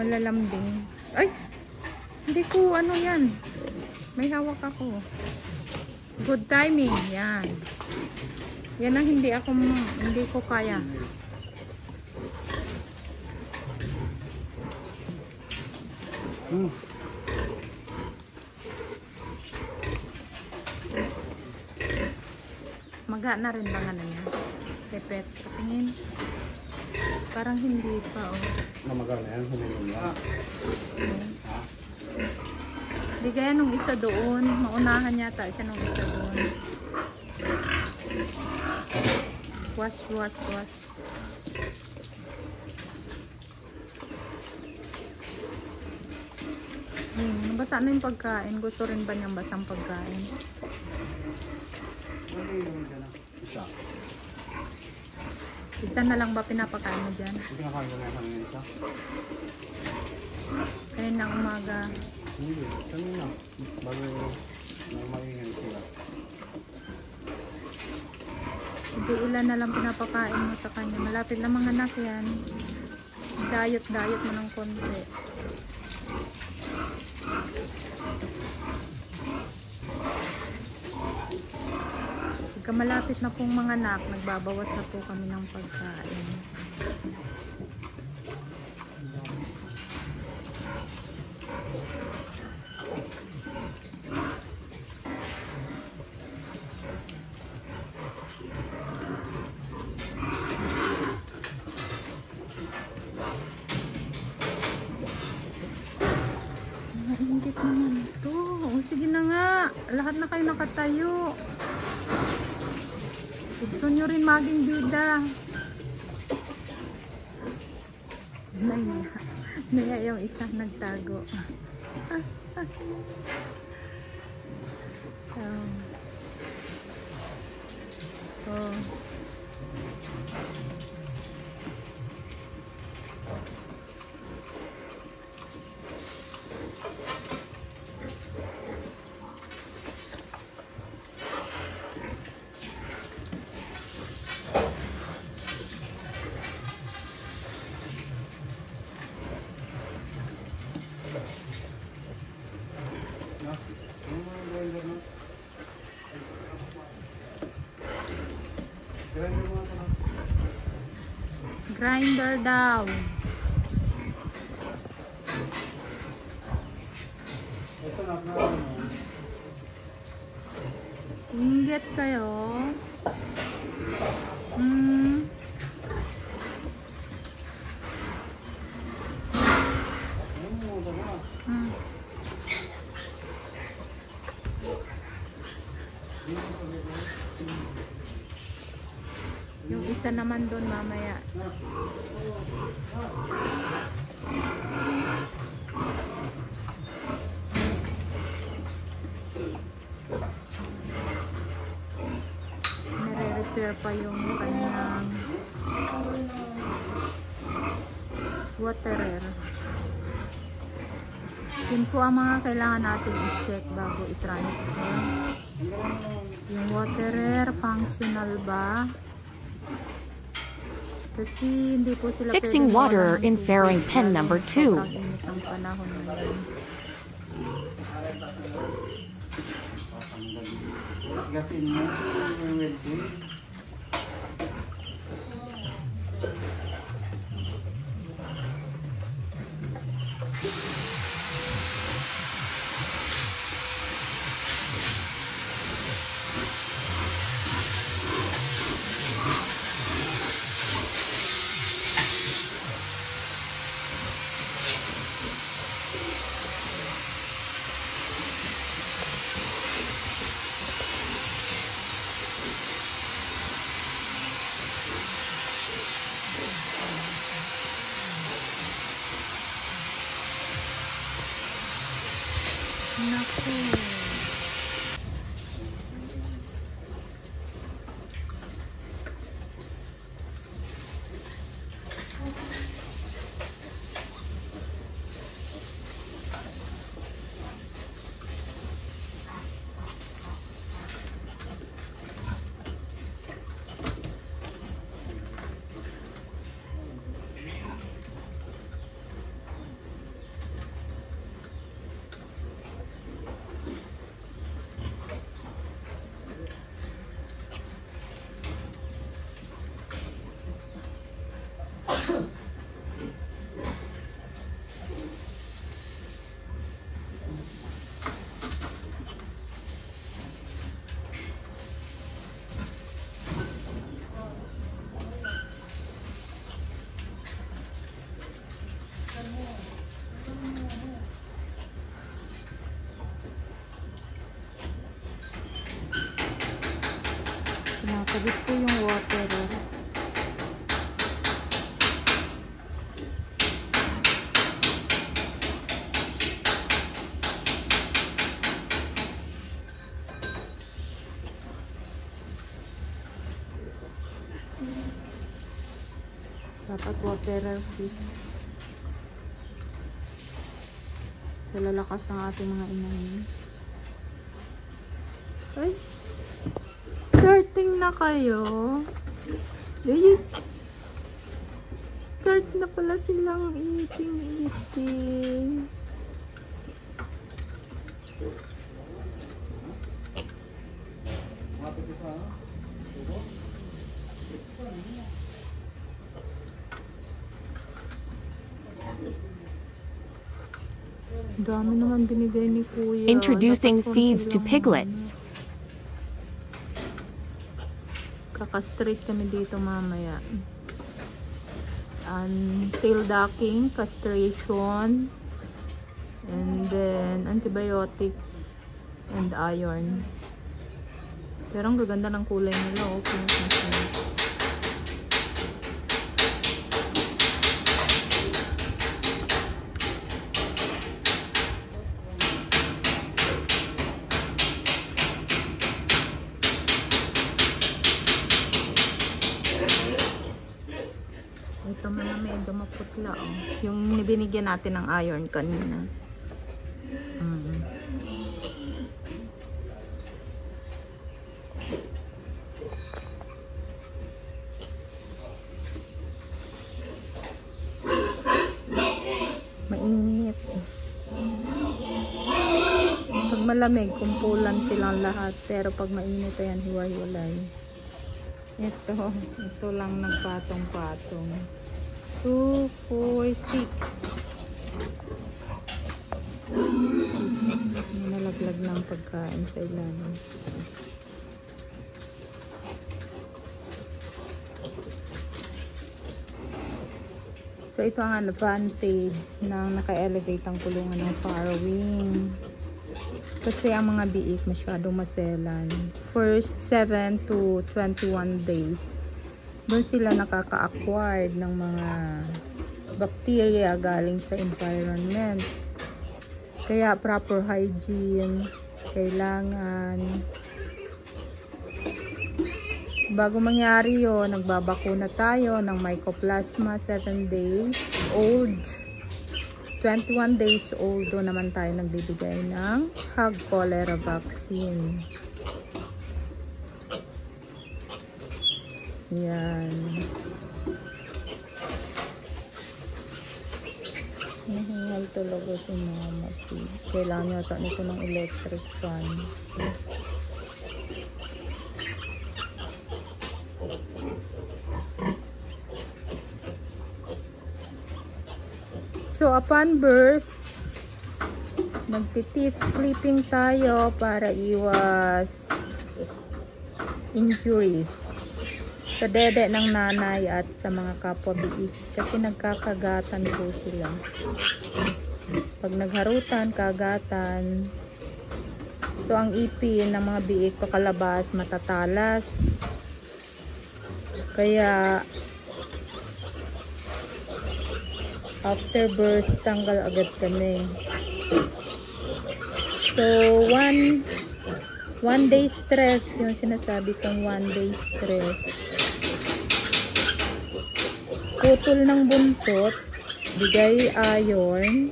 Speaker 3: Malalambing. Ay! Hindi ko, ano yan. May hawak ako. Good timing. Yan. Yan ang hindi ko kaya. Maga na rin ba nga na niya? Pepet. Katingin. Parang hindi pa, oh.
Speaker 5: Namagal na yan. Humilom lang.
Speaker 3: Di kaya nung isa doon. Maunahan yata siya nung isa doon. Wash, wash, wash. Nabasa na yung pagkain. Gusto rin ba niyang basang pagkain?
Speaker 5: Isa.
Speaker 3: Isa na lang ba pinapakain mo dyan?
Speaker 5: Pinakain ko na yung kanina isa.
Speaker 3: Kaya na umaga.
Speaker 5: Hindi. Kanina. Bago maingay sila.
Speaker 3: Hindi ilan na lang pinapakain mo sa kanya. Malapit na mga anak yan. Diet mo ng konti. Pagka malapit na pong mga anak, nagbabawas na po kami ng pagkain. Nainggit naman ito. O, sige na nga. Lahat na kayo nakatayo. Gusto nyo rin maging bida. Naya yung isa nagtago. Oh. Grinder daw. Inggit kayo. Yung isa naman doon mamaya. Nare-repair pa yung kanyang waterer. Yun po ang mga kailangan natin i-check bago i-transfer. Yung waterer, functional ba? Kasi hindi po sila
Speaker 1: Fixing water in fairing pen number 2.
Speaker 3: Ang panahon ngayon.
Speaker 5: Gasin mo yung welding.
Speaker 3: Nakabit po yung water. Dapat waterer fit. Sa lalakas ng ating mga inahin. Ay! Starting na kayo. Ay! Start na pala silang eating. Dami naman binigay ni Kuya.
Speaker 1: Introducing
Speaker 3: Dapat
Speaker 1: feeds to
Speaker 3: konti lang.
Speaker 1: piglets.
Speaker 3: Kaka-straight kami dito mamaya. Tail docking, castration, and then antibiotics and iron. Pero ang gaganda ng kulay nila. Okay. Ito medyo maputla. Oh. Yung binigyan natin ng iron kanina. Mainit. Pag malamig, kumpulan silang lahat. Pero pag mainit, ayan, hiwa-hiwalay. Ito lang nagpatong-patong. 2, 4, 6. Nalaglag ng pagkain sa ilalim. So ito ang advantage ng naka-elevate ang kulungan ng farrowing. Kasi ang mga biik masyadong maselan. First 7 to 21 days. Doon sila nakaka-acquired ng mga bacteria galing sa environment. Kaya proper hygiene kailangan. Bago mangyari yun, nagbabakuna tayo ng Mycoplasma 7 days old. 21 days old doon naman tayo nagbibigay ng hog cholera vaccine. Yan. Nahingal talaga si mama. Kailangan nyo ito nito ng electric fan. So, upon birth, magti-teeth clipping tayo para iwas injury sa dede ng nanay at sa mga kapwa biik kasi nagkakagatan po sila. Pag nagharutan, kagatan. So, ang ipin ng mga biik pakalabas matatalas. Kaya after birth, tanggal agad kami. So, one day stress, yung sinasabi kong 1 day stress. Putol ng buntot, bigay iron,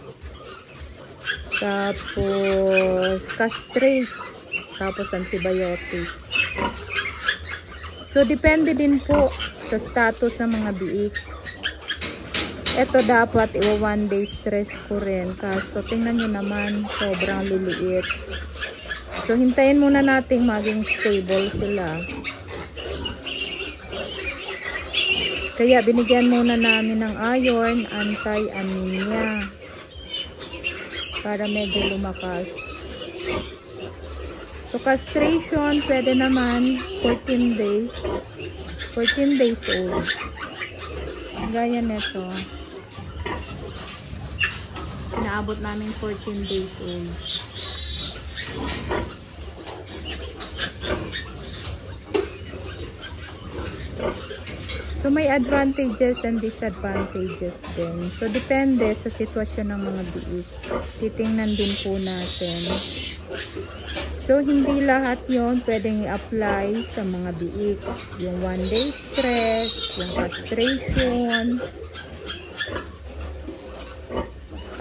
Speaker 3: tapos castrate, tapos antibiotic. So, depende din po sa status ng mga biik. Ito dapat 1 day stress ko rin. Kaso tingnan nyo naman, sobrang liliit. So hintayin muna nating maging stable sila. Kaya binigyan muna namin ng iron, anti-anemia. Para medyo lumakas. So, castration, pwede naman 14 days. 14 days old. Gaya nito. Inaabot namin 14 days old. So, may advantages and disadvantages din. So, depende sa sitwasyon ng mga biik. Titingnan din po natin. So, hindi lahat yon pwedeng i-apply sa mga biik. Yung 1-day stress, yung castration.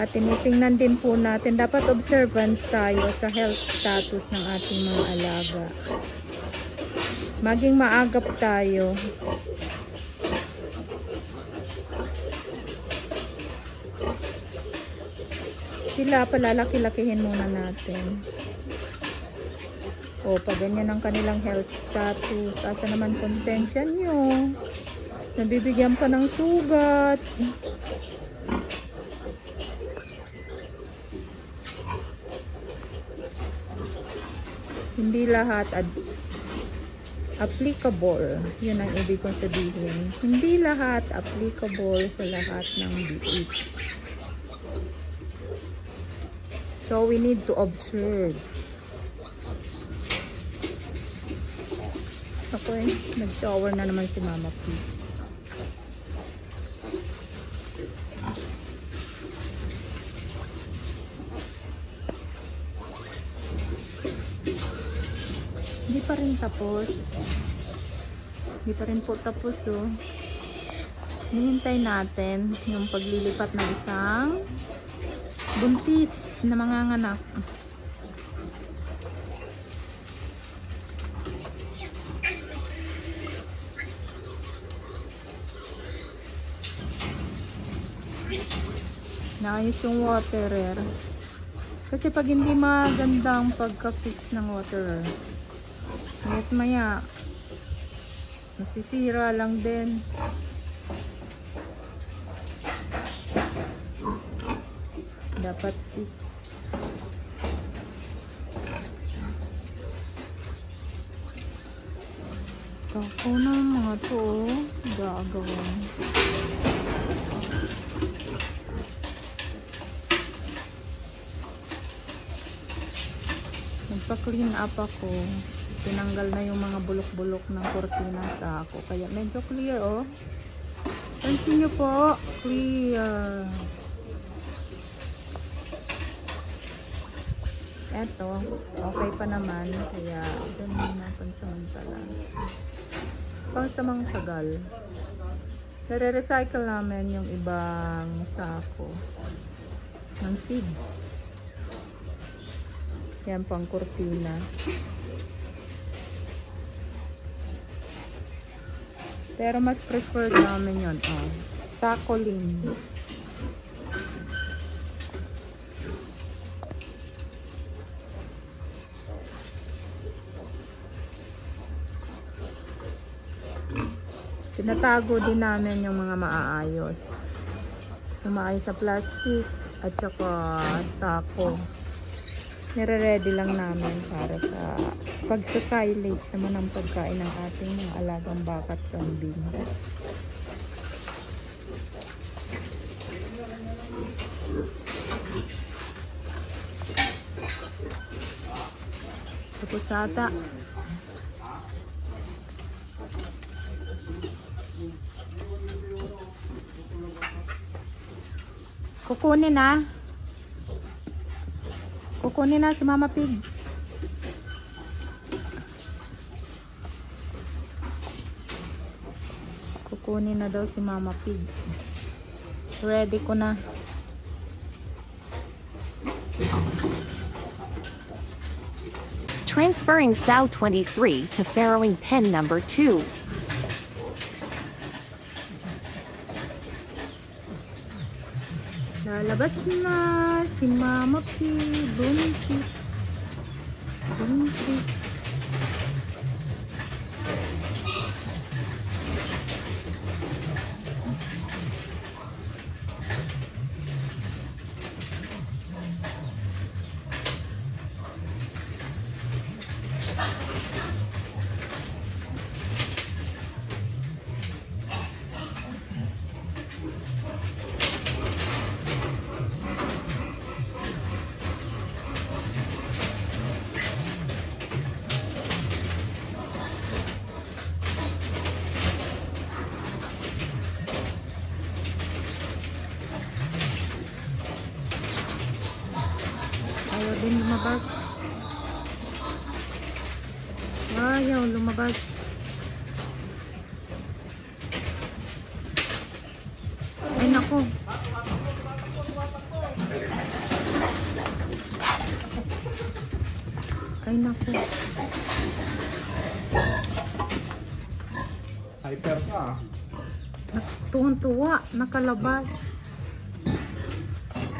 Speaker 3: At tinitingnan din po natin, dapat observance tayo sa health status ng ating mga alaga. Maging maagap tayo. Sila palalaki-lakihin muna natin. O, pag ganyan ang kanilang health status, asa naman konsensya nyo? Nabibigyan pa ng sugat. Hindi lahat applicable. Yun ang ibig kong sabihin. Hindi lahat applicable sa lahat ng biik. So, we need to observe. Okay, nag-shower na naman si Mama P. Hindi pa rin tapos. Hindi pa rin po tapos, oh. Hinihintay natin yung paglilipat ng isang buntis na manganganak. Naayos yung waterer. Kasi pag hindi magandang pagka-fix ng waterer, maya masisira lang din. Dapat fix. Ako na mga to, gagawin. Nagpa-clean up ako. Tinanggal na yung mga bulok-bulok ng kortina sa ako. Kaya medyo clear, oh. Pansin nyo po, clear. Eto, okay pa naman. Kaya, doon na pansamantala. Pangsamang tagal. Nare-recycle namin yung ibang sako ng feeds. Yan pang kortina. Pero mas preferred namin yun. Oh, sacolin. Tinatago din namin yung mga maaayos. Yung maayos sa plastic at saka sako. Nire-ready lang namin para sa pagsa-silage naman ng pagkain ng ating mga alagang baka at kambing. Tapos ata. Kukunin na. Kukunin na si Mama Pig. Kukunin na daw si Mama Pig. Ready ko na.
Speaker 1: Transferring sow 23 to farrowing pen number 2.
Speaker 3: Lalabas na si Mama P. Buntis. Buntis. Ayaw din lumabas. Ayaw lumabas. Ay naku. Ay naku.
Speaker 5: Hyper ka.
Speaker 3: Tuwan-tuwa. Nakalabas.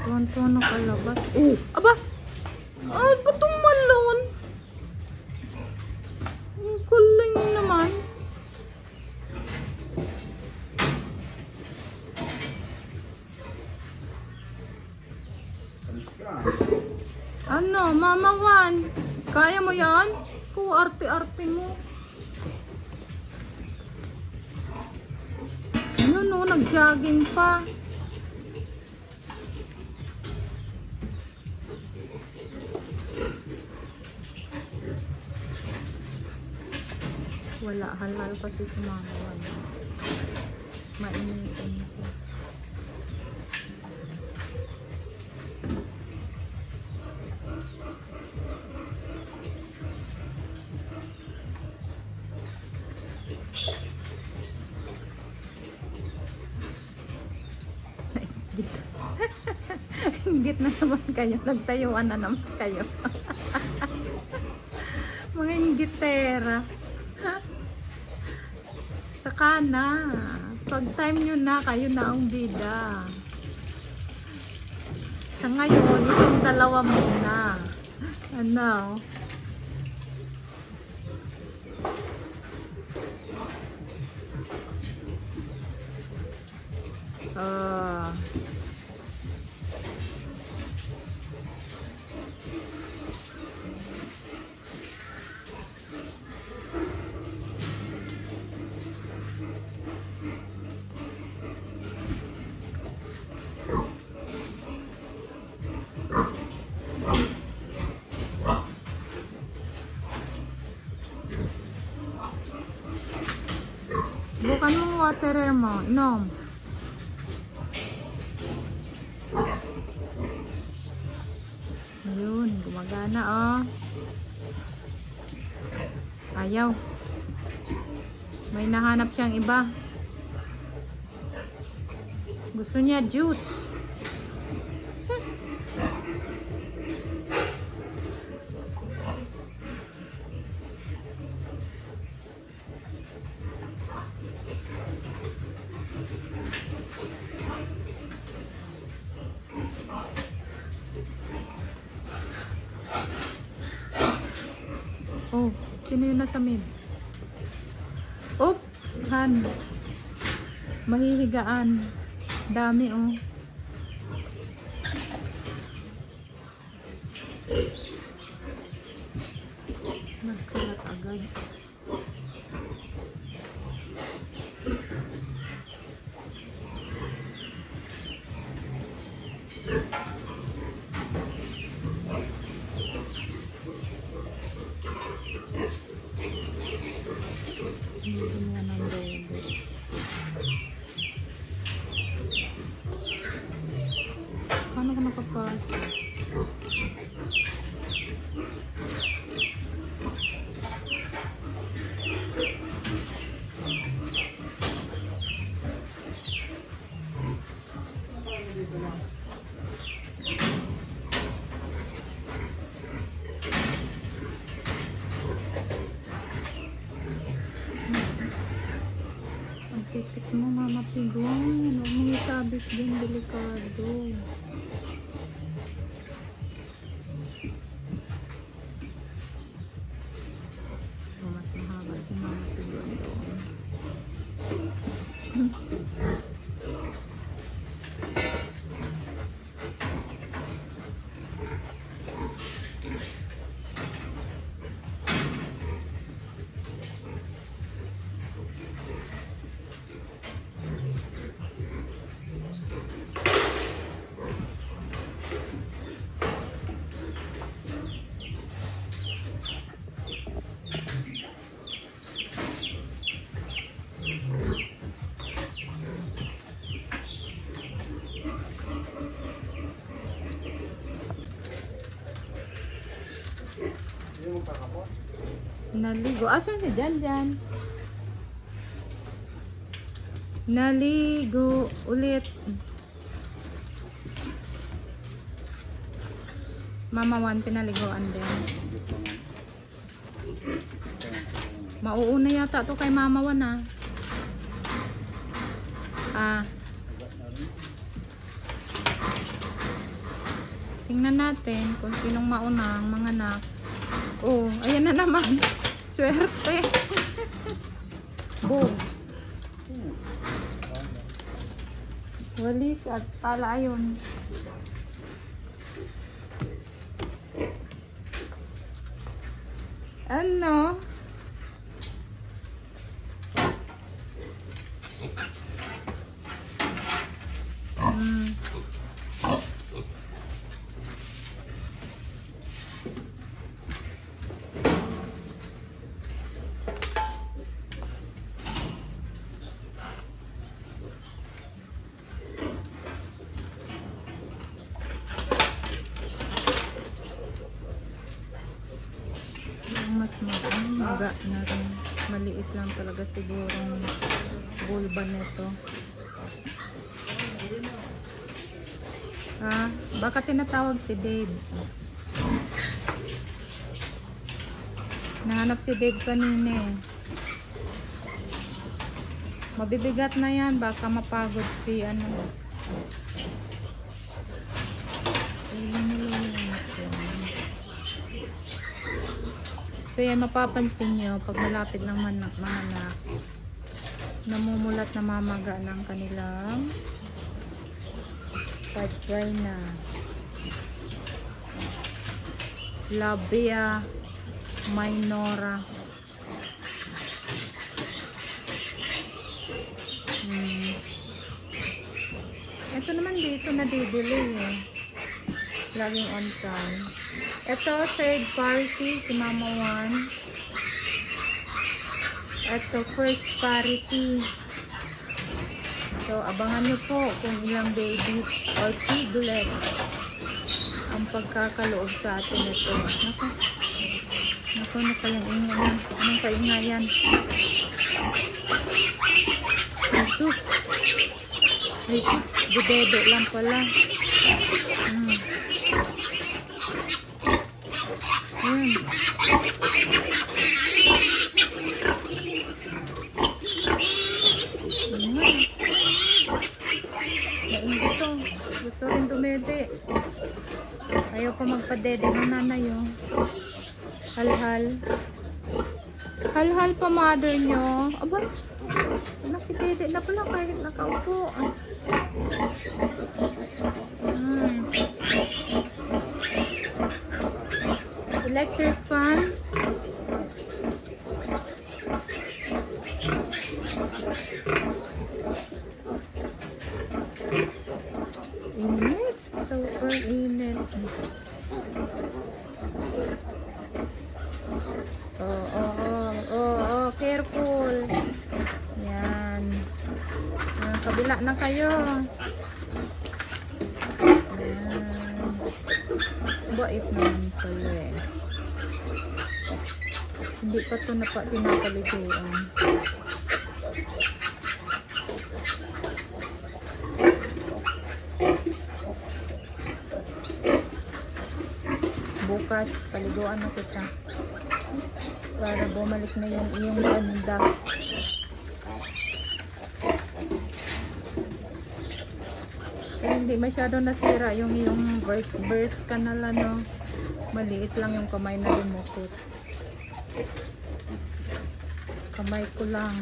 Speaker 3: Tuwan-tuwa nakalabas. Oh! Aba! Ay, ba't tumalon? Ang kuling naman.
Speaker 5: Alis ka.
Speaker 3: Ano, Mama Juan? Kaya mo yan? Kung arte-arte mo. Yun o, nag-jogging pa. Wala, halal kasi si Mama Juan. Mainitin ko. Inggit na naman kayo. Nagtayuan na naman kayo. Mga inggitera. Saka na. Pag time nyo na, kayo na ang bida. Sa ngayon, isang dalawa muna. Ano? Bukan mo waterer mo. Inom. Ayun, gumagana oh. Ayaw. May nahanap siyang iba. Gusto niya juice. Oh, sino yun nasa mid? Oop, han. Mahihigaan. Dami oh. Nagkalat agad. Paano ko nakapasok? Ang pipit mo, Mama Pigong. Huwag mong isabit din, delikado. Mas mahaba si Mama Pigong doon. Naligo. Asan si Janjan? Naligo ulit. Mama Wan, pinaliguan din. Mauuna yata to kay Mama Wan ah. Tingnan natin kung sinong mauna ang mga anak. Oh, ayan na naman. Swerte. Boobs. Walis at pala ayun. Ano? Mas maga na rin. Maliit lang talaga sigurong vulva nito. Baka tinatawag si Dave. Nahanap si Dave kanina eh. Mabibigat na yan. Baka mapagod si ano. So yan, mapapansin nyo pag malapit lang mga anak, namumulat na mamaga ng kanilang vagina, labia minora. Ito naman dito nadidili eh. Laging on time. Ito, third party, si Mama Wan. Ito, first party. So, abangan nyo po kung ilang baby or piglet ang pagkakaloob sa atin ito. Naku, ano palang ingay? Anong kaingayan? Ito. Ito, budede lang pala. Gusto rin dumede. Ayaw pa magpadede ng nanay oh. Halhal. Halhal pa mother nyo. Aba, nakidede na pala kahit nakaupo. Electric fan. Init. Super init. Oh, careful. Yan. Kabila na kayo. Yan. Bait naman kayo eh. Hindi pa ito pinapaliguan. Bukas, paliguan na kita. Para bumalik na yung iyong ganda. Kaya hindi masyado nasira yung iyong birth canal ano. Maliit lang yung kamay na lumukot. Kamay ko lang.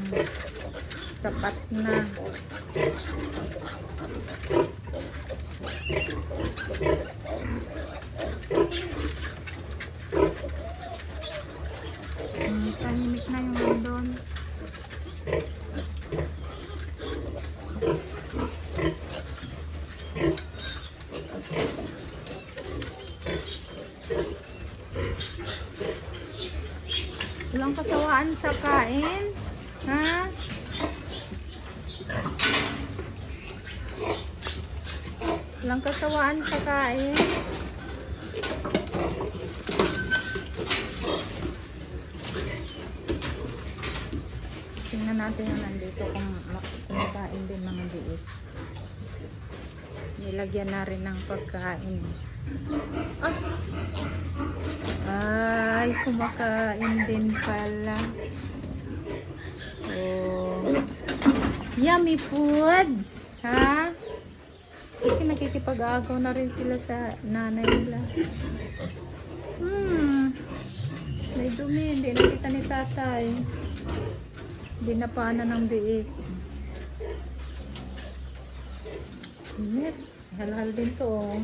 Speaker 3: Sapat na. Tahimik na yung doon. Walang kasawaan sa kain, ha? Walang kasawaan sa kain. natin yung nandito kung kumakain din mga biik. Nilagyan na rin ng pagkain. Ay, kumakain din pala. Oh. Yummy foods, ha? Kasi nakikipag-agaw na rin sila sa nanay nila. May dumi, hindi nakita ni tatay. Hindi na paano ng biik. Init. Halal din to, oh.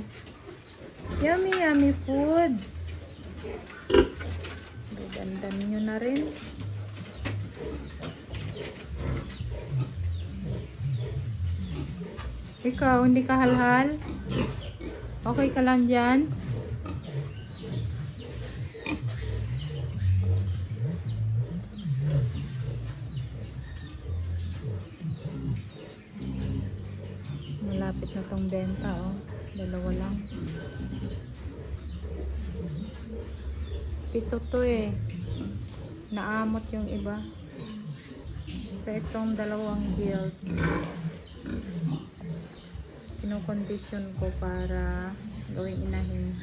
Speaker 3: Yummy, yummy foods. Dandan nyo na rin. Ikaw, hindi ka halhal? Okay ka lang dyan? Malapit na tong benta, oh. Dalawa lang. 7 to eh. Naamot yung iba. Sa itong 2 guild. Kinokondisyon ko para gawing inahin.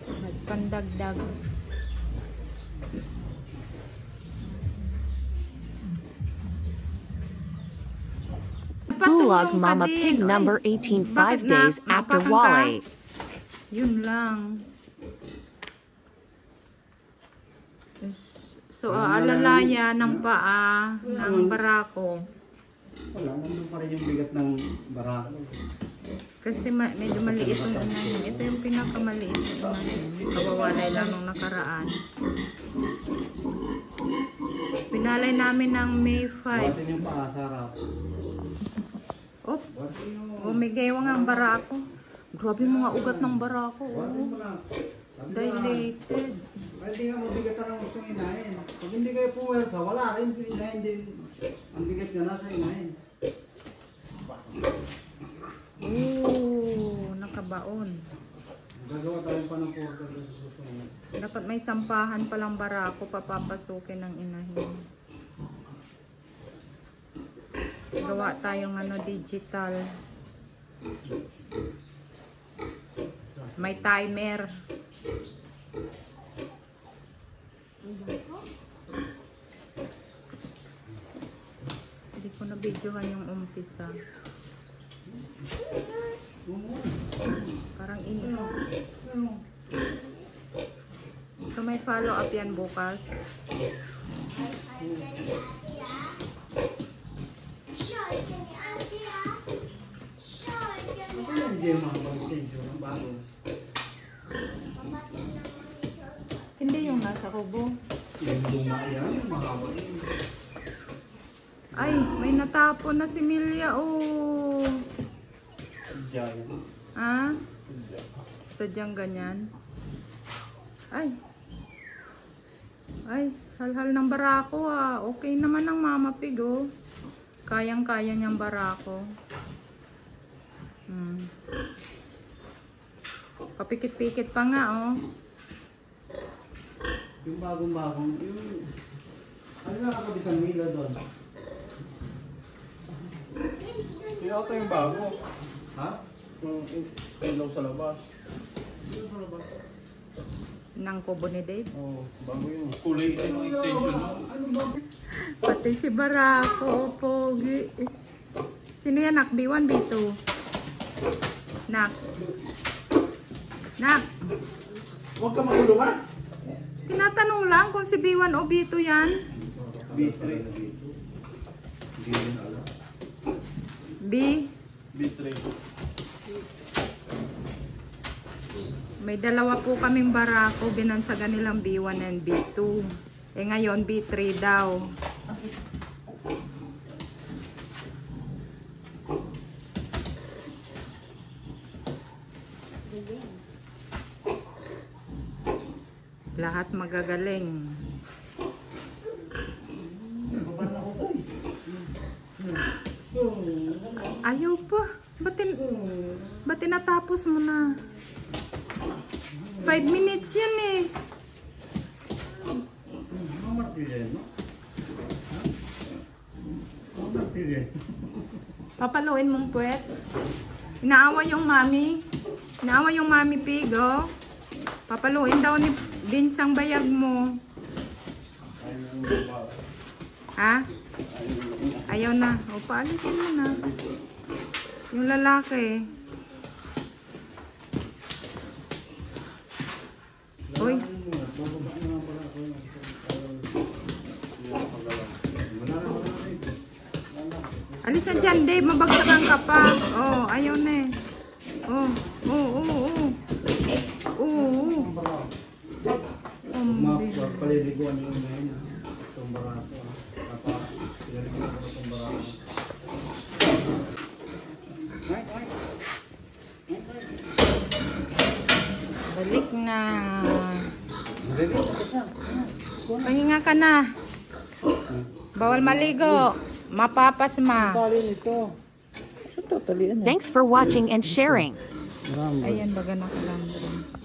Speaker 3: Nagpandagdag.
Speaker 1: Bulag Mama Pig number 18 5 days after Wale.
Speaker 3: Yun lang. So, alalaya ng paa ng barako.
Speaker 5: Wala, nandun pa rin yung bigat ng barako.
Speaker 3: Kasi medyo maliit yung unahin. Ito yung pinakamaliit yung unahin. Kawawalay lang nung nakaraan. Pinalay namin ng May 5.
Speaker 5: Batin yung paa sa harap.
Speaker 3: Op! Gumigewang ang barako. Grabe mga ugat ng barako.
Speaker 5: Batin mo
Speaker 3: Oh.
Speaker 5: lang.
Speaker 3: Dilated.
Speaker 5: Pwede nga mabigatan ng gustong inahin. Pag hindi kayo puwersa, wala rin. Inahin din. Ang bigat nga nasa inahin.
Speaker 3: Oh, nakabaon.
Speaker 5: Gagawa tayo pa ng portal sa susunod.
Speaker 3: Dapat may sampahan palang barako papapasukin ng inahin. Gawa tayong digital. May timer. Hindi ko na videohan yung umpisa. Parang ino. So may follow up yan bukas.
Speaker 5: Hindi yung mga pag-schedule ng bago.
Speaker 3: Hindi yung nasa kubo.
Speaker 5: Yung luma yan, yung mahaba yun.
Speaker 3: Ay, may natapon na si Milya. Oh.
Speaker 5: Diyan.
Speaker 3: Ah? Sadyang ganyan. Ay. Ay, halhal ng barako ah. Okay naman ang Mama Pig oh. Kayang-kaya niyang barako. Papikit-pikit pa nga oh.
Speaker 5: Yung bagong-bagong, yung... Ano nakakabit ang mila doon?
Speaker 7: Yung ata yung bago.
Speaker 5: Ha?
Speaker 7: Yung ilaw sa labas.
Speaker 5: Yung ano ba?
Speaker 3: Nang kubo ni Dave.
Speaker 7: Oh, bago yung kulay din yung extension mo.
Speaker 5: Ano ba?
Speaker 3: Pati si Barako, oh, pogi. Sino yan, Nak? B1, B2? Nak? Nak?
Speaker 7: Huwag ka magulo ha?
Speaker 3: Tinatanong lang kung si B1 o B2 yan.
Speaker 5: B3. Hindi rin alam.
Speaker 3: B?
Speaker 7: B3.
Speaker 3: May dalawa po kaming barako, binansagan nilang B1 and B2. Eh ngayon, B3 daw. Lahat magagaling. Ayaw pa. Ba't tinatapos mo na? 5 minutes yan eh.
Speaker 5: Mamartil yan, no? Sige.
Speaker 3: Papaluin mong puwet. Inaawa yung mami. Inaawa yung mami pig, oh. Papaluin daw ni Vince ang bayag mo. Ha? Ayaw na. O, paalisin mo na. Yung lalaki. Uy. Alisan dyan, Dave. Mabagsakan ka pa. Oh, ayaw na eh. Oh,
Speaker 5: Paliliguan yung ngayon. Itong barato. Pinaliguan ko itong barato.
Speaker 3: Balik na. Pahinga ka na. Bawal maligo. Mapapasma.
Speaker 1: Thanks for watching and sharing.
Speaker 3: Ayan, baga nakalambre.